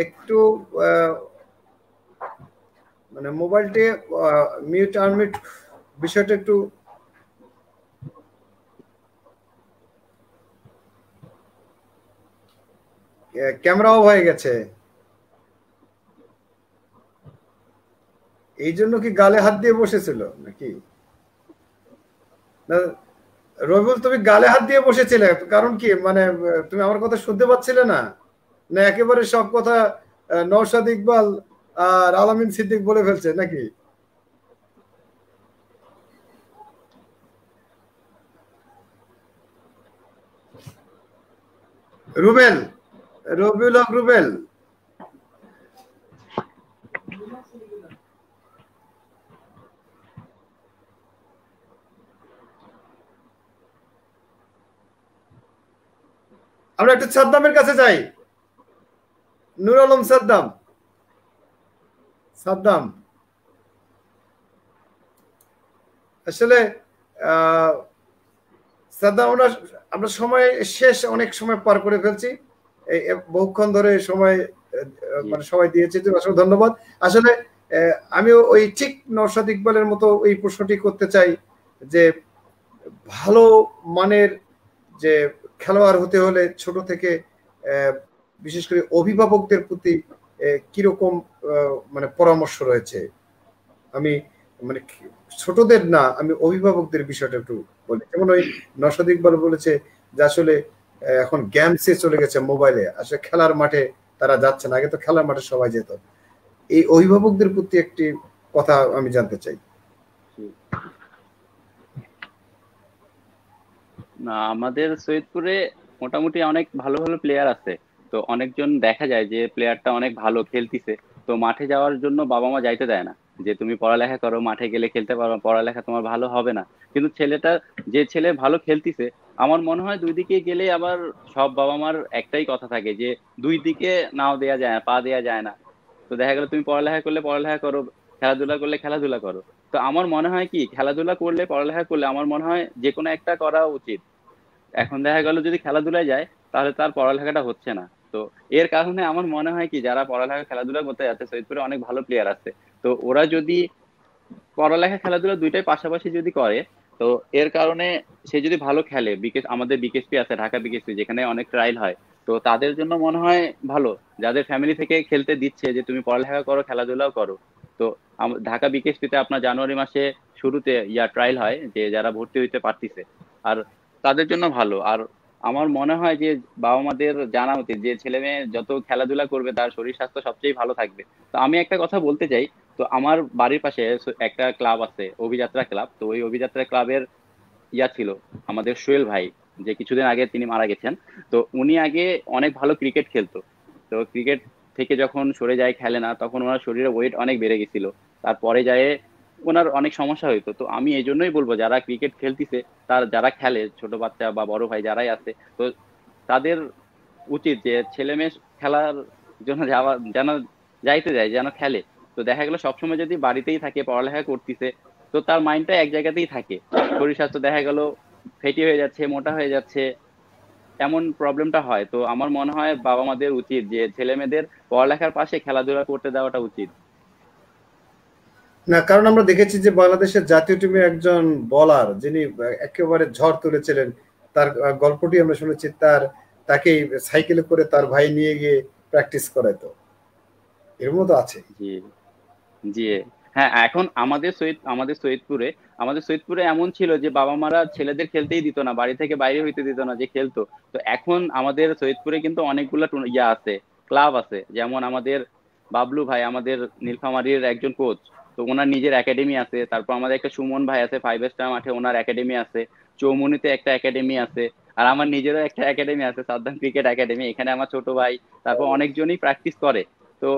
একটু মানে মোবাইলটি মিউট আনমিউট বিষয়টা একটু ক্যামেরা অফ হয়ে গেছে, এই জন্য কি গালে হাত দিয়ে বসেছিল নাকি? রবিউল, তুমি গালে হাত দিয়ে বসেছিলে কারণ কি? মানে তুমি আমার কথা শুনতে পাচ্ছিলে না, না একেবারে সব কথা নওশাদ ইকবাল আর আলামিন সিদ্দিক বলে ফেলছে নাকি? রুবেল, রবিউল হক রুবেল, আমরা একটু সাদ্দামের কাছে যাই। নূর আলম সাদ্দাম, সাদ্দাম আসলে সাদ্দাম, আমরা সময় শেষ, অনেক সময় পার করে ফেলছি, বহুক্ষণ ধরে সময় মানে সবাই দিয়েছে, অসংখ্য ধন্যবাদ। আসলে আমি ওই ঠিক নওশাদ ইকবালের মতো এই প্রশ্নটি করতে চাই যে ভালো মানের যে খেলোয়াড় হতে হলে ছোট থেকে বিশেষ করে অভিভাবকদের প্রতি কিরকম মানে পরামর্শ রয়েছে? আমি মানে ছোটদের না, আমি অভিভাবকদের বিষয়টা একটু বলি। যেমন ওই নওশাদ ইকবাল বলেছে যে আসলে এখন গেমসে চলে গেছে, মোবাইলে, আসলে খেলার মাঠে তারা যাচ্ছে না, আগে তো খেলার মাঠে সবাই যেত। এই অভিভাবকদের প্রতি একটি কথা আমি জানতে চাই। না, আমাদের সৈয়দপুরে মোটামুটি অনেক ভালো ভালো প্লেয়ার আছে। তো অনেকজন দেখা যায় যে প্লেয়ারটা অনেক ভালো খেলতিছে, তো মাঠে যাওয়ার জন্য বাবা মা যাইতে দেয় না, যে তুমি পড়ালেখা করো, মাঠে গেলে খেলতে পারো, পড়ালেখা তোমার ভালো হবে না। কিন্তু যে ছেলে ভালো খেলতিছে, আমার মনে হয় দুই দিকে গেলে আবার সব বাবা মার একটাই কথা থাকে যে দুই দিকে নাও দেয়া যায় না, পা দেয়া যায় না। তো দেখা গেল তুমি পড়ালেখা করলে পড়ালেখা করো, খেলাধুলা করলে খেলাধুলা করো। তো আমার মনে হয় কি, খেলাধুলা করলে পড়ালেখা করলে আমার মনে হয় যে কোনো একটা করা উচিত। এখন দেখা গেল যদি খেলাধুলায় যায় তাহলে তার পড়ালেখাটা হচ্ছে না। তো এর কারণে আমার মনে হয় কি, যারা পড়ালেখা খেলাধুলা করতে যাচ্ছে, সৈয়দপুরে অনেক ভালো প্লেয়ার আছে, তো ওরা যদি পড়ালেখা খেলাধুলা দুইটাই পাশাপাশি যদি করে তো এর কারণে সে যদি ভালো খেলে, আমাদের বিকেএসপি আছে, ঢাকা বিকেএসপি, যেখানে অনেক ট্রায়াল হয়, তো তাদের জন্য মনে হয় ভালো, যাদের ফ্যামিলি থেকে খেলতে দিচ্ছে যে তুমি পড়ালেখা করো, খেলাধুলাও করো। তো ঢাকা বিকেএসপিতে আপনার জানুয়ারি মাসে শুরুতে ট্রায়াল হয়, যে যারা ভর্তি হইতে পারতিছে, আর তাদের জন্য ভালো। আর আমার মনে হয় যে বাবা মাদের জানা উচিত যে ছেলে মেয়ে যত খেলাধুলা করবে তার শরীর স্বাস্থ্য সবচেয়ে ভালো থাকবে। তো আমি একটা কথা বলতে চাই, তো আমার বাড়ির পাশে একটা ক্লাব আছে, অভিযাত্রা ক্লাব। তো ওই অভিযাত্রা ক্লাবের ছিল আমাদের সোহেল ভাই, যে কিছুদিন আগে তিনি মারা গেছেন। তো উনি আগে অনেক ভালো ক্রিকেট খেলতো। তো ক্রিকেট থেকে যখন সরে যায়, খেলে না, তখন ওনার শরীরে ওয়েট অনেক বেড়ে গেছিল। তারপরে যায় ওনার অনেক সমস্যা হইতো। তো আমি এই জন্যই বলবো, যারা ক্রিকেট খেলতেছে, যারা খেলে, ছোট বাচ্চা বা বড় ভাই যারাই আছে, তো তাদের উচিত যে ছেলে মেয়ে খেলার জন্য যাওয়া, যেন যাইতে যায়, যেন খেলে। তো দেখা গেল সবসময় যদি বাড়িতেই থাকে, পড়ালেখা করতেছে, তো তার মাইন্ডটা এক জায়গাতেই থাকে, শরীর স্বাস্থ্য দেখা গেল ফেটি হয়ে যাচ্ছে, মোটা হয়ে যাচ্ছে, এমন প্রবলেমটা হয়। তো আমার মনে হয় বাবা মাদের উচিত যে ছেলে মেয়েদের পড়ালেখার পাশে খেলাধুলা করতে দেওয়াটা উচিত। না, কারণ আমরা দেখেছি যে বাংলাদেশের জাতীয় টিমে একজন বলার যিনি একেবারে ঝড় তুলেছিলেন, তার গল্পটি আমরা শুনেছি, তাকে সাইকেলে করে তার ভাই নিয়ে গিয়ে প্র্যাকটিস করাইতো, এর মতো আছে। জি, জি। হ্যাঁ, এখন আমাদের সৈয়দপুরে এমন ছিল যে বাবা মারা ছেলেদের খেলতেই দিত না, বাড়ি থেকে বাইরে হইতে দিত না যে খেলতো। তো এখন আমাদের সৈয়দপুরে কিন্তু অনেকগুলা আছে, ক্লাব আছে। যেমন আমাদের বাবলু ভাই, আমাদের নীলফামারীর একজন কোচ, তো ওনার নিজের একাডেমি আছে। তারপর আমাদের একটা সুমন ভাই আছে, 5 স্টার মাঠে, ওনার একাডেমি আছে। চৌমুনিতে একটা একাডেমি আছে। আর আমার নিজেরও একটা একাডেমি আছে, সাদ্দাম ক্রিকেট একাডেমি। এখানে আমার ছোট ভাই, তারপর অনেকজনই প্র্যাকটিস করে। তো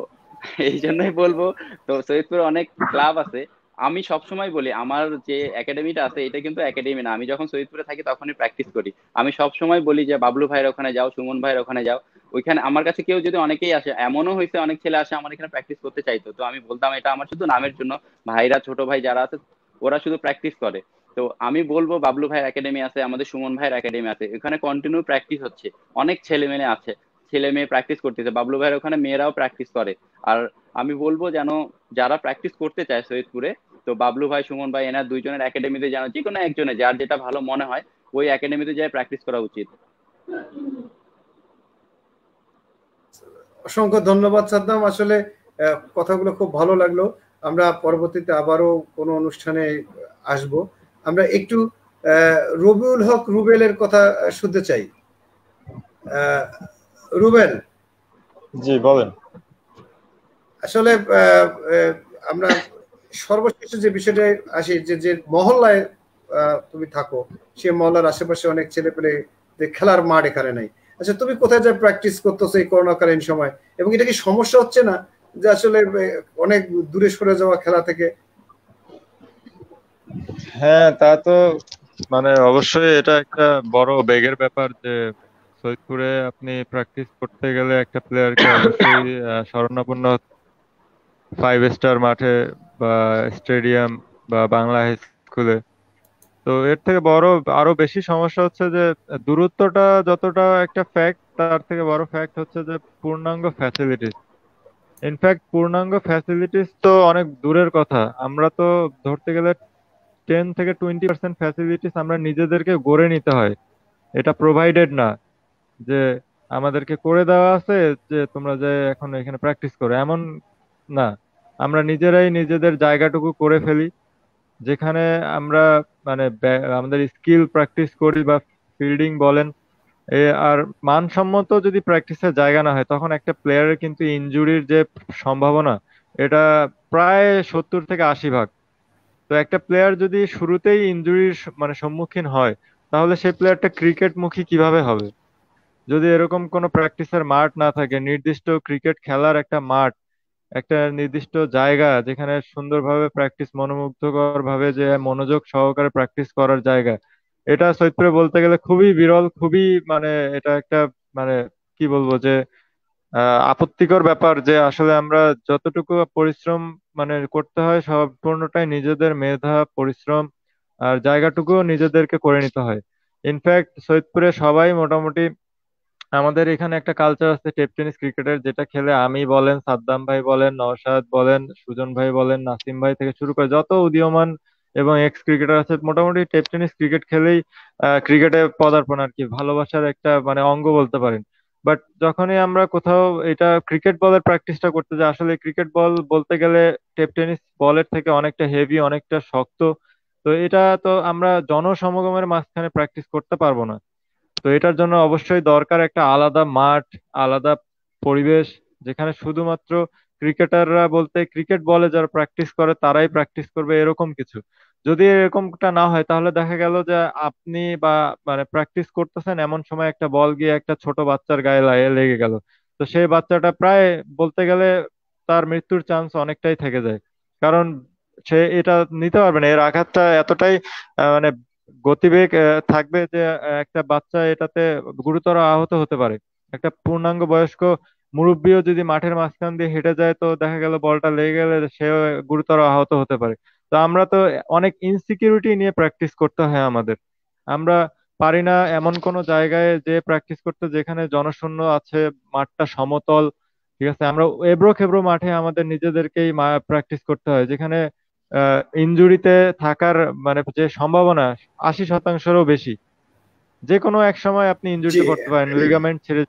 এই জন্যই বলবো, তো সৈয়দপুরে অনেক ক্লাব আছে। আমি সবসময় বলি, আমার যে একাডেমিটা আছে এটা কিন্তু একাডেমি না, আমি যখন সৈয়দপুরে থাকি তখনই প্র্যাকটিস করি। আমি সবসময় বলি যে বাবলু ভাইয়ের ওখানে যাও, সুমন ভাইয়ের ওখানে যাও। ওইখানে আমার কাছে কেউ যদি, অনেকেই আসে, এমনও হয়েছে অনেক ছেলে আসে আমার এখানে প্র্যাকটিস করতে চাইতো। তো আমি বলতাম এটা আমার শুধু নামের জন্য, ভাইরা, ছোট ভাই যারা আছে ওরা শুধু প্র্যাকটিস করে। তো আমি বলবো বাবলু ভাইয়ের একাডেমি আছে, আমাদের সুমন ভাইয়ের একাডেমি আছে, এখানে কন্টিনিউ প্র্যাকটিস হচ্ছে। অনেক ছেলে মেয়ে আছে, ছেলে মেয়ে প্র্যাকটিস করতেছে। বাবলু ভাইয়ের ওখানে মেয়েরাও প্র্যাকটিস করে। আর আমি বলবো যেন যারা প্র্যাকটিস করতে চায় সৈয়দপুরে, তো বাবলু ভাই, সুমন ভাই, এনার দুইজনের একাডেমিতে যেন, যে কোনো একজনের যার যেটা ভালো মনে হয় ওই একাডেমিতে যায় প্র্যাকটিস করা উচিত। অসংখ্য ধন্যবাদ সাদ্দাম, আসলে কথাগুলো খুব ভালো লাগলো। আমরা পরবর্তীতে আবারও কোনো অনুষ্ঠানে আসব। আমরা একটু রবিউল হক রুবেলের কথা শুনতে চাই। রুবেল, জি বলেন। আসলে আমরা সর্বশেষ যে বিষয়টা আসি, যে মহল্লায় তুমি থাকো, সে মহল্লার আশেপাশে অনেক ছেলে পেলে যে খেলার মাঠ এখানে নাই। আচ্ছা, তুমি কোথায় যা প্র্যাকটিস করতেছো এই করোনাকালীন সময়, এবং এটা কি সমস্যা হচ্ছে না যে আসলে অনেক দূরে সরে যাওয়া খেলা থেকে? হ্যাঁ, তা তো মানে অবশ্যই এটা একটা বড় বেগের ব্যাপার যে সৈয়দপুরে আপনি প্র্যাকটিস করতে গেলে একটা প্লেয়ারকে অবশ্যই শরণাপন্ন 5 স্টার মাঠে বা স্টেডিয়াম বা বাংলা হাই স্কুলে। তো এর থেকে বড় আরো বেশি সমস্যা হচ্ছে যে দূরত্বটা যতটা একটা ফ্যাক্ট, তার থেকে বড় ফ্যাক্ট হচ্ছে যে পূর্ণাঙ্গ ফ্যাসিলিটিস। ইনফ্যাক্ট পূর্ণাঙ্গ ফ্যাসিলিটিস তো অনেক দূরের কথা, আমরা তো ধরতে গেলে 10 থেকে 20% ফ্যাসিলিটিস আমরা নিজেদেরকে গড়ে নিতে হয়। এটা প্রোভাইডেড না যে আমাদেরকে করে দেওয়া আছে যে তোমরা যে এখন এখানে প্র্যাকটিস করো, এমন না। আমরা নিজেরাই নিজেদের জায়গাটুকু করে ফেলি, যেখানে আমরা মানে আমাদের স্কিল প্র্যাকটিস করি বা ফিল্ডিং বলেন। আর মানসম্মত যদি প্র্যাকটিসের জায়গা না হয়, তখন একটা প্লেয়ারের কিন্তু ইনজুরির যে সম্ভাবনা, এটা প্রায় 70 থেকে 80 ভাগ। তো একটা প্লেয়ার যদি শুরুতেই ইনজুরির মানে সম্মুখীন হয়, তাহলে সেই প্লেয়ারটা ক্রিকেট মুখী কিভাবে হবে? যদি এরকম কোনো প্র্যাকটিসের মাঠ না থাকে, নির্দিষ্ট ক্রিকেট খেলার একটা মাঠ, একটা নির্দিষ্ট জায়গা যেখানে সুন্দরভাবে প্র্যাকটিস, মনোমুগ্ধকর ভাবে যে মনোযোগ সহকারে প্র্যাকটিস করার জায়গা, এটা সৈয়দপুরে বলতে গেলে খুবই বিরল, খুবই মানে এটা একটা মানে কি বলবো যে আপত্তিকর ব্যাপার যে আসলে আমরা যতটুকু পরিশ্রম মানে করতে হয় সম্পূর্ণটাই নিজেদের মেধা, পরিশ্রম আর জায়গাটুকুও নিজেদেরকে করে নিতে হয়। ইনফ্যাক্ট সৈয়দপুরে সবাই মোটামুটি, আমাদের এখানে একটা কালচার আছে টেপ টেনিস ক্রিকেটের, যেটা খেলে আমি বলেন, সাদ্দাম ভাই বলেন, নওশাদ বলেন, সুজন ভাই বলেন, নাসিম ভাই থেকে শুরু করে যত উদীয়মান এবং এক্স ক্রিকেটার আছে, মোটামুটি টেপ টেনিস ক্রিকেট খেলেই ক্রিকেটে পদার্পণ আর কি, ভালোবাসার একটা মানে অঙ্গ বলতে পারেন। বাট যখনই আমরা কোথাও এটা ক্রিকেট বলের প্র্যাকটিসটা করতে যাই, আসলে ক্রিকেট বল বলতে গেলে টেপ টেনিস বলের থেকে অনেকটা হেভি, অনেকটা শক্ত। তো এটা তো আমরা জনসমাগমের মাঝখানে প্র্যাকটিস করতে পারবো না। তো এটার জন্য অবশ্যই দরকার একটা আলাদা মাঠ, আলাদা পরিবেশ, যেখানে শুধুমাত্র ক্রিকেটাররা বলতে ক্রিকেট বলে যারা প্র্যাকটিস করে তারাই প্র্যাকটিস করবে, এরকম কিছু। যদি এরকমটা না হয় তাহলে দেখা গেল যে আপনি বা মানে প্র্যাকটিস করতেছেন, এমন সময় একটা বল গিয়ে একটা ছোট বাচ্চার গায়ে লেগে গেল, তো সেই বাচ্চাটা প্রায় বলতে গেলে তার মৃত্যুর চান্স অনেকটাই থেকে যায়। কারণ সে এটা নিতে পারবে না, এর আঘাতটা এতটাই মানে গতিবেগ থাকবে যে একটা বাচ্চা এটাতে গুরুতর আহত হতে পারে। একটা পূর্ণাঙ্গ বয়স্ক মুরব্বিও যদি মাঠের মাঝখান দিয়ে হেঁটে যায়, তো দেখা গেল বলটা লেগে গেলে সেও গুরুতর আহত হতে পারে। তো আমরা তো অনেক ইনসিকিউরিটি নিয়ে প্র্যাকটিস করতে হয় আমাদের। আমরা পারি না এমন কোনো জায়গায় যে প্র্যাকটিস করতে যেখানে জনশূন্য আছে, মাঠটা সমতল, ঠিক আছে। আমরা এবড়ো খেবড়ো মাঠে আমাদের নিজেদেরকেই প্র্যাকটিস করতে হয়, যেখানে ইনজুরিতে থাকার মানে যে সম্ভাবনা 80%-রও বেশি। যে কোনো এক সময় আপনি জি ইনজুরিতে পড়তে পারেন, লিগামেন্ট ছিঁড়ে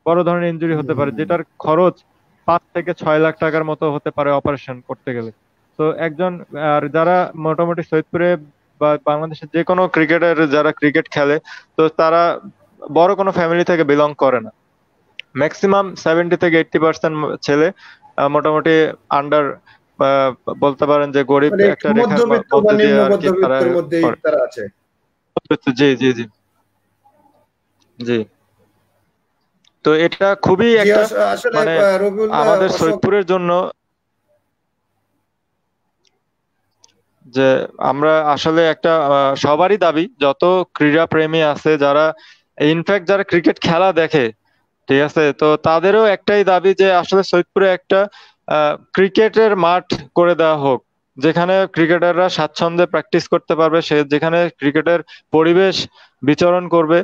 বড় ধরনের ইনজুরি হতে পারে, যেটার খরচ 5 থেকে 6 লাখ টাকার মতো হতে পারে অপারেশন করতে গেলে। তো একজন আর যারা মোটামুটি সৈয়দপুরে বা বাংলাদেশের যে কোনো ক্রিকেটার যারা ক্রিকেট খেলে, তো তারা বড় কোনো ফ্যামিলি থেকে বিলং করে না। ম্যাক্সিমাম 70 থেকে 80% ছেলে মোটামুটি আন্ডার বলতে পারেন যে গরিব মানে একটা রেখার মধ্যবিত্ত বা মধ্যে দিয়ে নিম্ন আর কি তারা মধ্যবিত্তের মধ্যেই করে। তারা আছে। জি জি জি জি। তো এটা খুবই জি একটা আসলে মানে রবিউল আমাদের অসংখ্য সৈয়দপুরের জন্য যে আমরা আসলে একটা সবারই দাবি, যত ক্রীড়া প্রেমী আছে যারা, ইনফ্যাক্ট যারা ক্রিকেট খেলা দেখে, ঠিক আছে, তো তাদেরও একটাই দাবি যে আসলে সৈয়দপুরে একটা ক্রিকেটের মাঠ করে দেওয়া হোক, যেখানে ক্রিকেটাররা স্বাচ্ছন্দ্যে প্র্যাকটিস করতে পারবে, সে যেখানে ক্রিকেটের পরিবেশ বিচরণ করবে,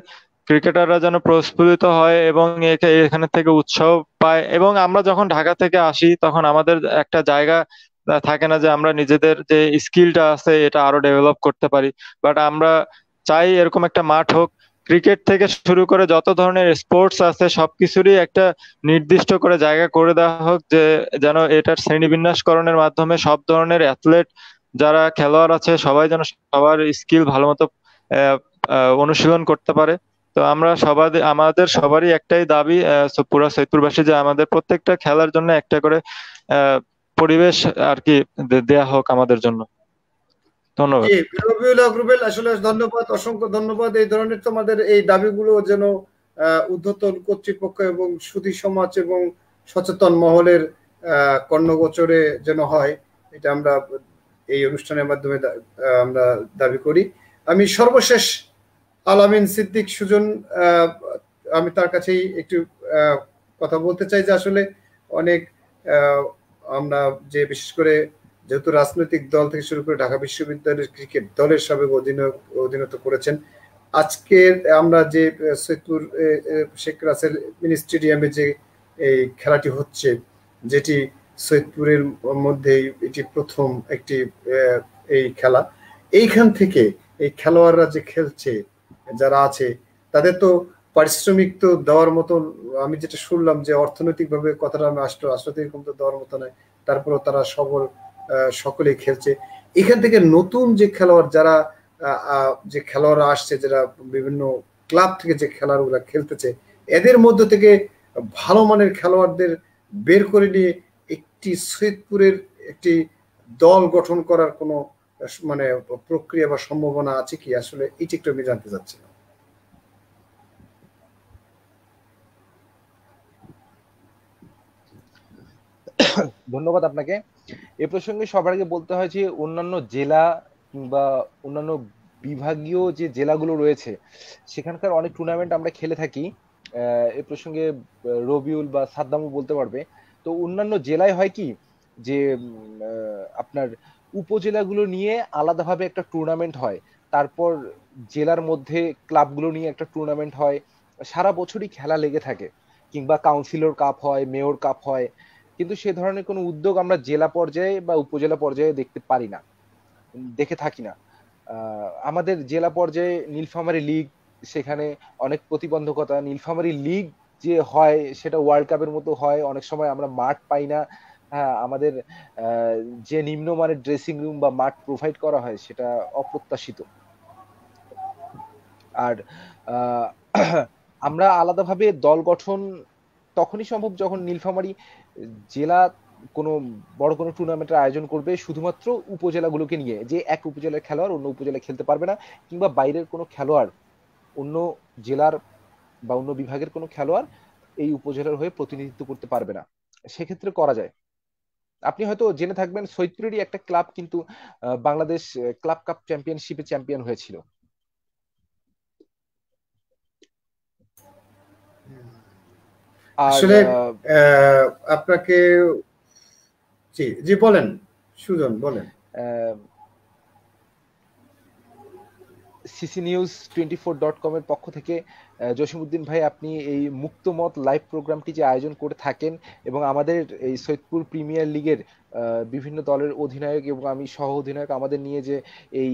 ক্রিকেটাররা যেন প্রস্ফুটিত হয় এবং এখানে থেকে উৎসাহ পায়। এবং আমরা যখন ঢাকা থেকে আসি তখন আমাদের একটা জায়গা থাকে না যে আমরা নিজেদের যে স্কিলটা আছে এটা আরো ডেভেলপ করতে পারি। বাট আমরা চাই এরকম একটা মাঠ হোক, ক্রিকেট থেকে শুরু করে যত ধরনের স্পোর্টস আছে সবকিছুরই একটা নির্দিষ্ট করে জায়গা করে দেওয়া হোক, যে যেন এটার শ্রেণীবিন্যাসকরণের মাধ্যমে সব ধরনের অ্যাথলেট যারা খেলোয়াড় আছে সবাই যেন সবার স্কিল ভালো মতো অনুশীলন করতে পারে। তো আমরা আমাদের সবারই একটাই দাবি, পুরো সৈয়দপুরবাসী, যে আমাদের প্রত্যেকটা খেলার জন্য একটা করে পরিবেশ আর কি দেয়া হোক আমাদের জন্য। ধন্যবাদ। জি রবিউল আসলে ধন্যবাদ, অসংখ্য ধন্যবাদ। এই ধরনের তোমাদের এই দাবিগুলো যেন ঊর্ধ্বতন কর্তৃপক্ষ এবং সুধী সমাজ এবং সচেতন মহলের কর্ণগোচরে যেন হয়, এটা আমরা এই অনুষ্ঠানের মাধ্যমে আমরা দাবি করি। আমি সর্বশেষ আলামিন সিদ্দিক সুজন, আমি তার কাছেই একটু কথা বলতে চাই যে আসলে অনেক আমরা যে বিশেষ করে যেহেতু রাজনৈতিক দল থেকে শুরু করে ঢাকা বিশ্ববিদ্যালয়ের ক্রিকেট দলের সাবেক অধিনায়কত্ব করেছেন, আজকে আমরা যে সৈয়দপুর শেখ রাসেল মিনি স্টেডিয়ামে যে এই খেলাটি হচ্ছে, যেটি সৈয়দপুরের মধ্যে এটি প্রথম একটি এই খেলা, এইখান থেকে এই খেলোয়াড়রা যে খেলছে যারা আছে তাদের তো পারিশ্রমিক তো দেওয়ার মতো, আমি যেটা শুনলাম যে অর্থনৈতিকভাবে কথাটা আমি আসলে এরকম তো দেওয়ার মতো নয়, তারপরেও তারা সকলেই খেলছে। এখান থেকে নতুন যে খেলোয়াড় যারা যে খেলোয়াড়রা আসছে, যারা বিভিন্ন ক্লাব থেকে যে খেলোয়াড়গুলা খেলতেছে, এদের মধ্য থেকে ভালো মানের খেলোয়াড়দের বের করে নিয়ে একটি সৈয়দপুরের একটি দল গঠন করার কোনো মানে প্রক্রিয়া বা সম্ভাবনা আছে কি? আসলে এটি একটু আমি জানতে চাচ্ছিলাম। ধন্যবাদ আপনাকে। এ প্রসঙ্গে সবার আগে বলতে হয় যে অন্যান্য জেলা কিংবা অন্যান্য বিভাগীয় যে জেলাগুলো রয়েছে সেখানকার অনেক টুর্নামেন্ট আমরা খেলে থাকি। এ প্রসঙ্গে রবিউল বা সাদ্দামও বলতে পারবে। তো অন্যান্য জেলায় হয় কি যে আপনার উপজেলাগুলো নিয়ে আলাদাভাবে একটা টুর্নামেন্ট হয়, তারপর জেলার মধ্যে ক্লাবগুলো নিয়ে একটা টুর্নামেন্ট হয়, সারা বছরই খেলা লেগে থাকে, কিংবা কাউন্সিলর কাপ হয়, মেয়র কাপ হয়, কিন্তু সে ধরনের কোনো উদ্যোগ আমরা জেলা পর্যায়ে বা উপজেলা পর্যায়ে দেখতে পারি না। দেখে থাকি না। আমাদের জেলা পর্যায়ে নীলফামারী লিগ, সেখানে অনেক প্রতিবন্ধকতা। নীলফামারী লিগ যে হয় সেটা ওয়ার্ল্ড কাপের মতো হয়, অনেক সময় আমরা মাঠ পাই না। হ্যাঁ, আমাদের যে নিম্নমানের ড্রেসিং রুম বা মাঠ প্রোভাইড করা হয় সেটা অপ্রত্যাশিত। আর আমরা আলাদাভাবে দল গঠন তখনই সম্ভব যখন নীলফামারী জেলা কোনো বড় কোনো টুর্নামেন্টের আয়োজন করবে শুধুমাত্র উপজেলাগুলোকে নিয়ে, যে এক উপজেলার খেলোয়াড় অন্য উপজেলায় খেলতে পারবে না, কিংবা বাইরের কোনো খেলোয়াড় অন্য জেলার বা অন্য বিভাগের কোনো খেলোয়াড় এই উপজেলার হয়ে প্রতিনিধিত্ব করতে পারবে না, সেক্ষেত্রে করা যায়। আপনি হয়তো জেনে থাকবেন সৈয়দপুরেরই একটা ক্লাব কিন্তু বাংলাদেশ ক্লাব কাপ চ্যাম্পিয়নশিপে চ্যাম্পিয়ন হয়েছিল। আসলে আপনাকে জি জি বলেন সুজন, বলেন। ccnews24.com এর পক্ষ থেকে জসিমউদ্দিন ভাই, আপনি এই মুক্তমত লাইভ প্রোগ্রামটি যে আয়োজন করে থাকেন এবং আমাদের এই সৈয়দপুর প্রিমিয়ার লিগের বিভিন্ন দলের অধিনায়ক এবং আমি সহ অধিনায়ক আমাদের নিয়ে যে এই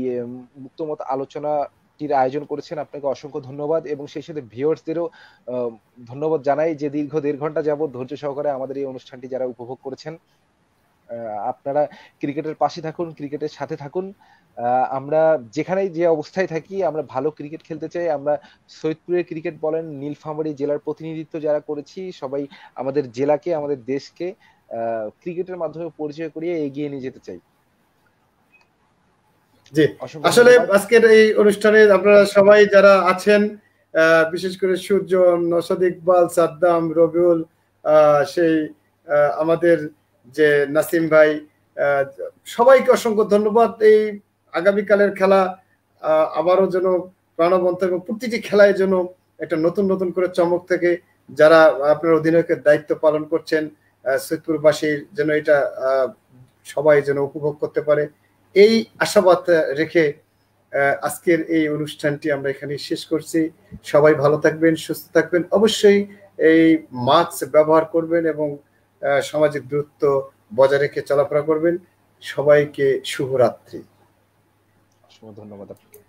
মুক্তমত আলোচনাটির আয়োজন করেছেন, আপনাকে অসংখ্য ধন্যবাদ। এবং সেই সাথে ভিউয়ার্সদেরও ধন্যবাদ জানাই যে দীর্ঘ 1.5 ঘন্টা যাবত ধৈর্য সহকারে আমাদের এই অনুষ্ঠানটি যারা উপভোগ করেছেন। আপনারা ক্রিকেটের পাশে থাকুন, ক্রিকেটের সাথে থাকুন। আমরা যেখানেই যে অবস্থায় থাকি আমরা ভালো ক্রিকেট খেলতে চাই। আমরা সৈয়দপুরের ক্রিকেট বলেন, নীলফামারী জেলার প্রতিনিধিত্ব যারা করেছি সবাই আমাদের জেলাকে, আমাদের দেশকে ক্রিকেটের মাধ্যমে পরিচয় করিয়ে এগিয়ে নিয়ে যেতে চাই। জি, আসলে আজকের এই অনুষ্ঠানে আপনারা সবাই যারা আছেন, বিশেষ করে সুজন, নওশাদ ইকবাল, সাদ্দাম, রবিউল, সেই আমাদের যে নাসিম ভাই, সবাইকে অসংখ্য ধন্যবাদ। এই আগামীকালের খেলা আবারও যেন প্রাণবন্ত এবং প্রতিটি খেলায় যেন একটা নতুন নতুন করে চমক থেকে যারা আপনার অধিনায়কের দায়িত্ব পালন করছেন সৈয়দপুরবাসীর যেন এটা সবাই যেন উপভোগ করতে পারে, এই আশাবাদ রেখে আজকের এই অনুষ্ঠানটি আমরা এখানে শেষ করছি। সবাই ভালো থাকবেন, সুস্থ থাকবেন, অবশ্যই এই মাস্ক ব্যবহার করবেন এবং সামাজিক দূরত্ব বজায় রেখে চলাফেরা করবেন। সবাইকে শুভরাত্রি। ধন্যবাদ আপনাকে।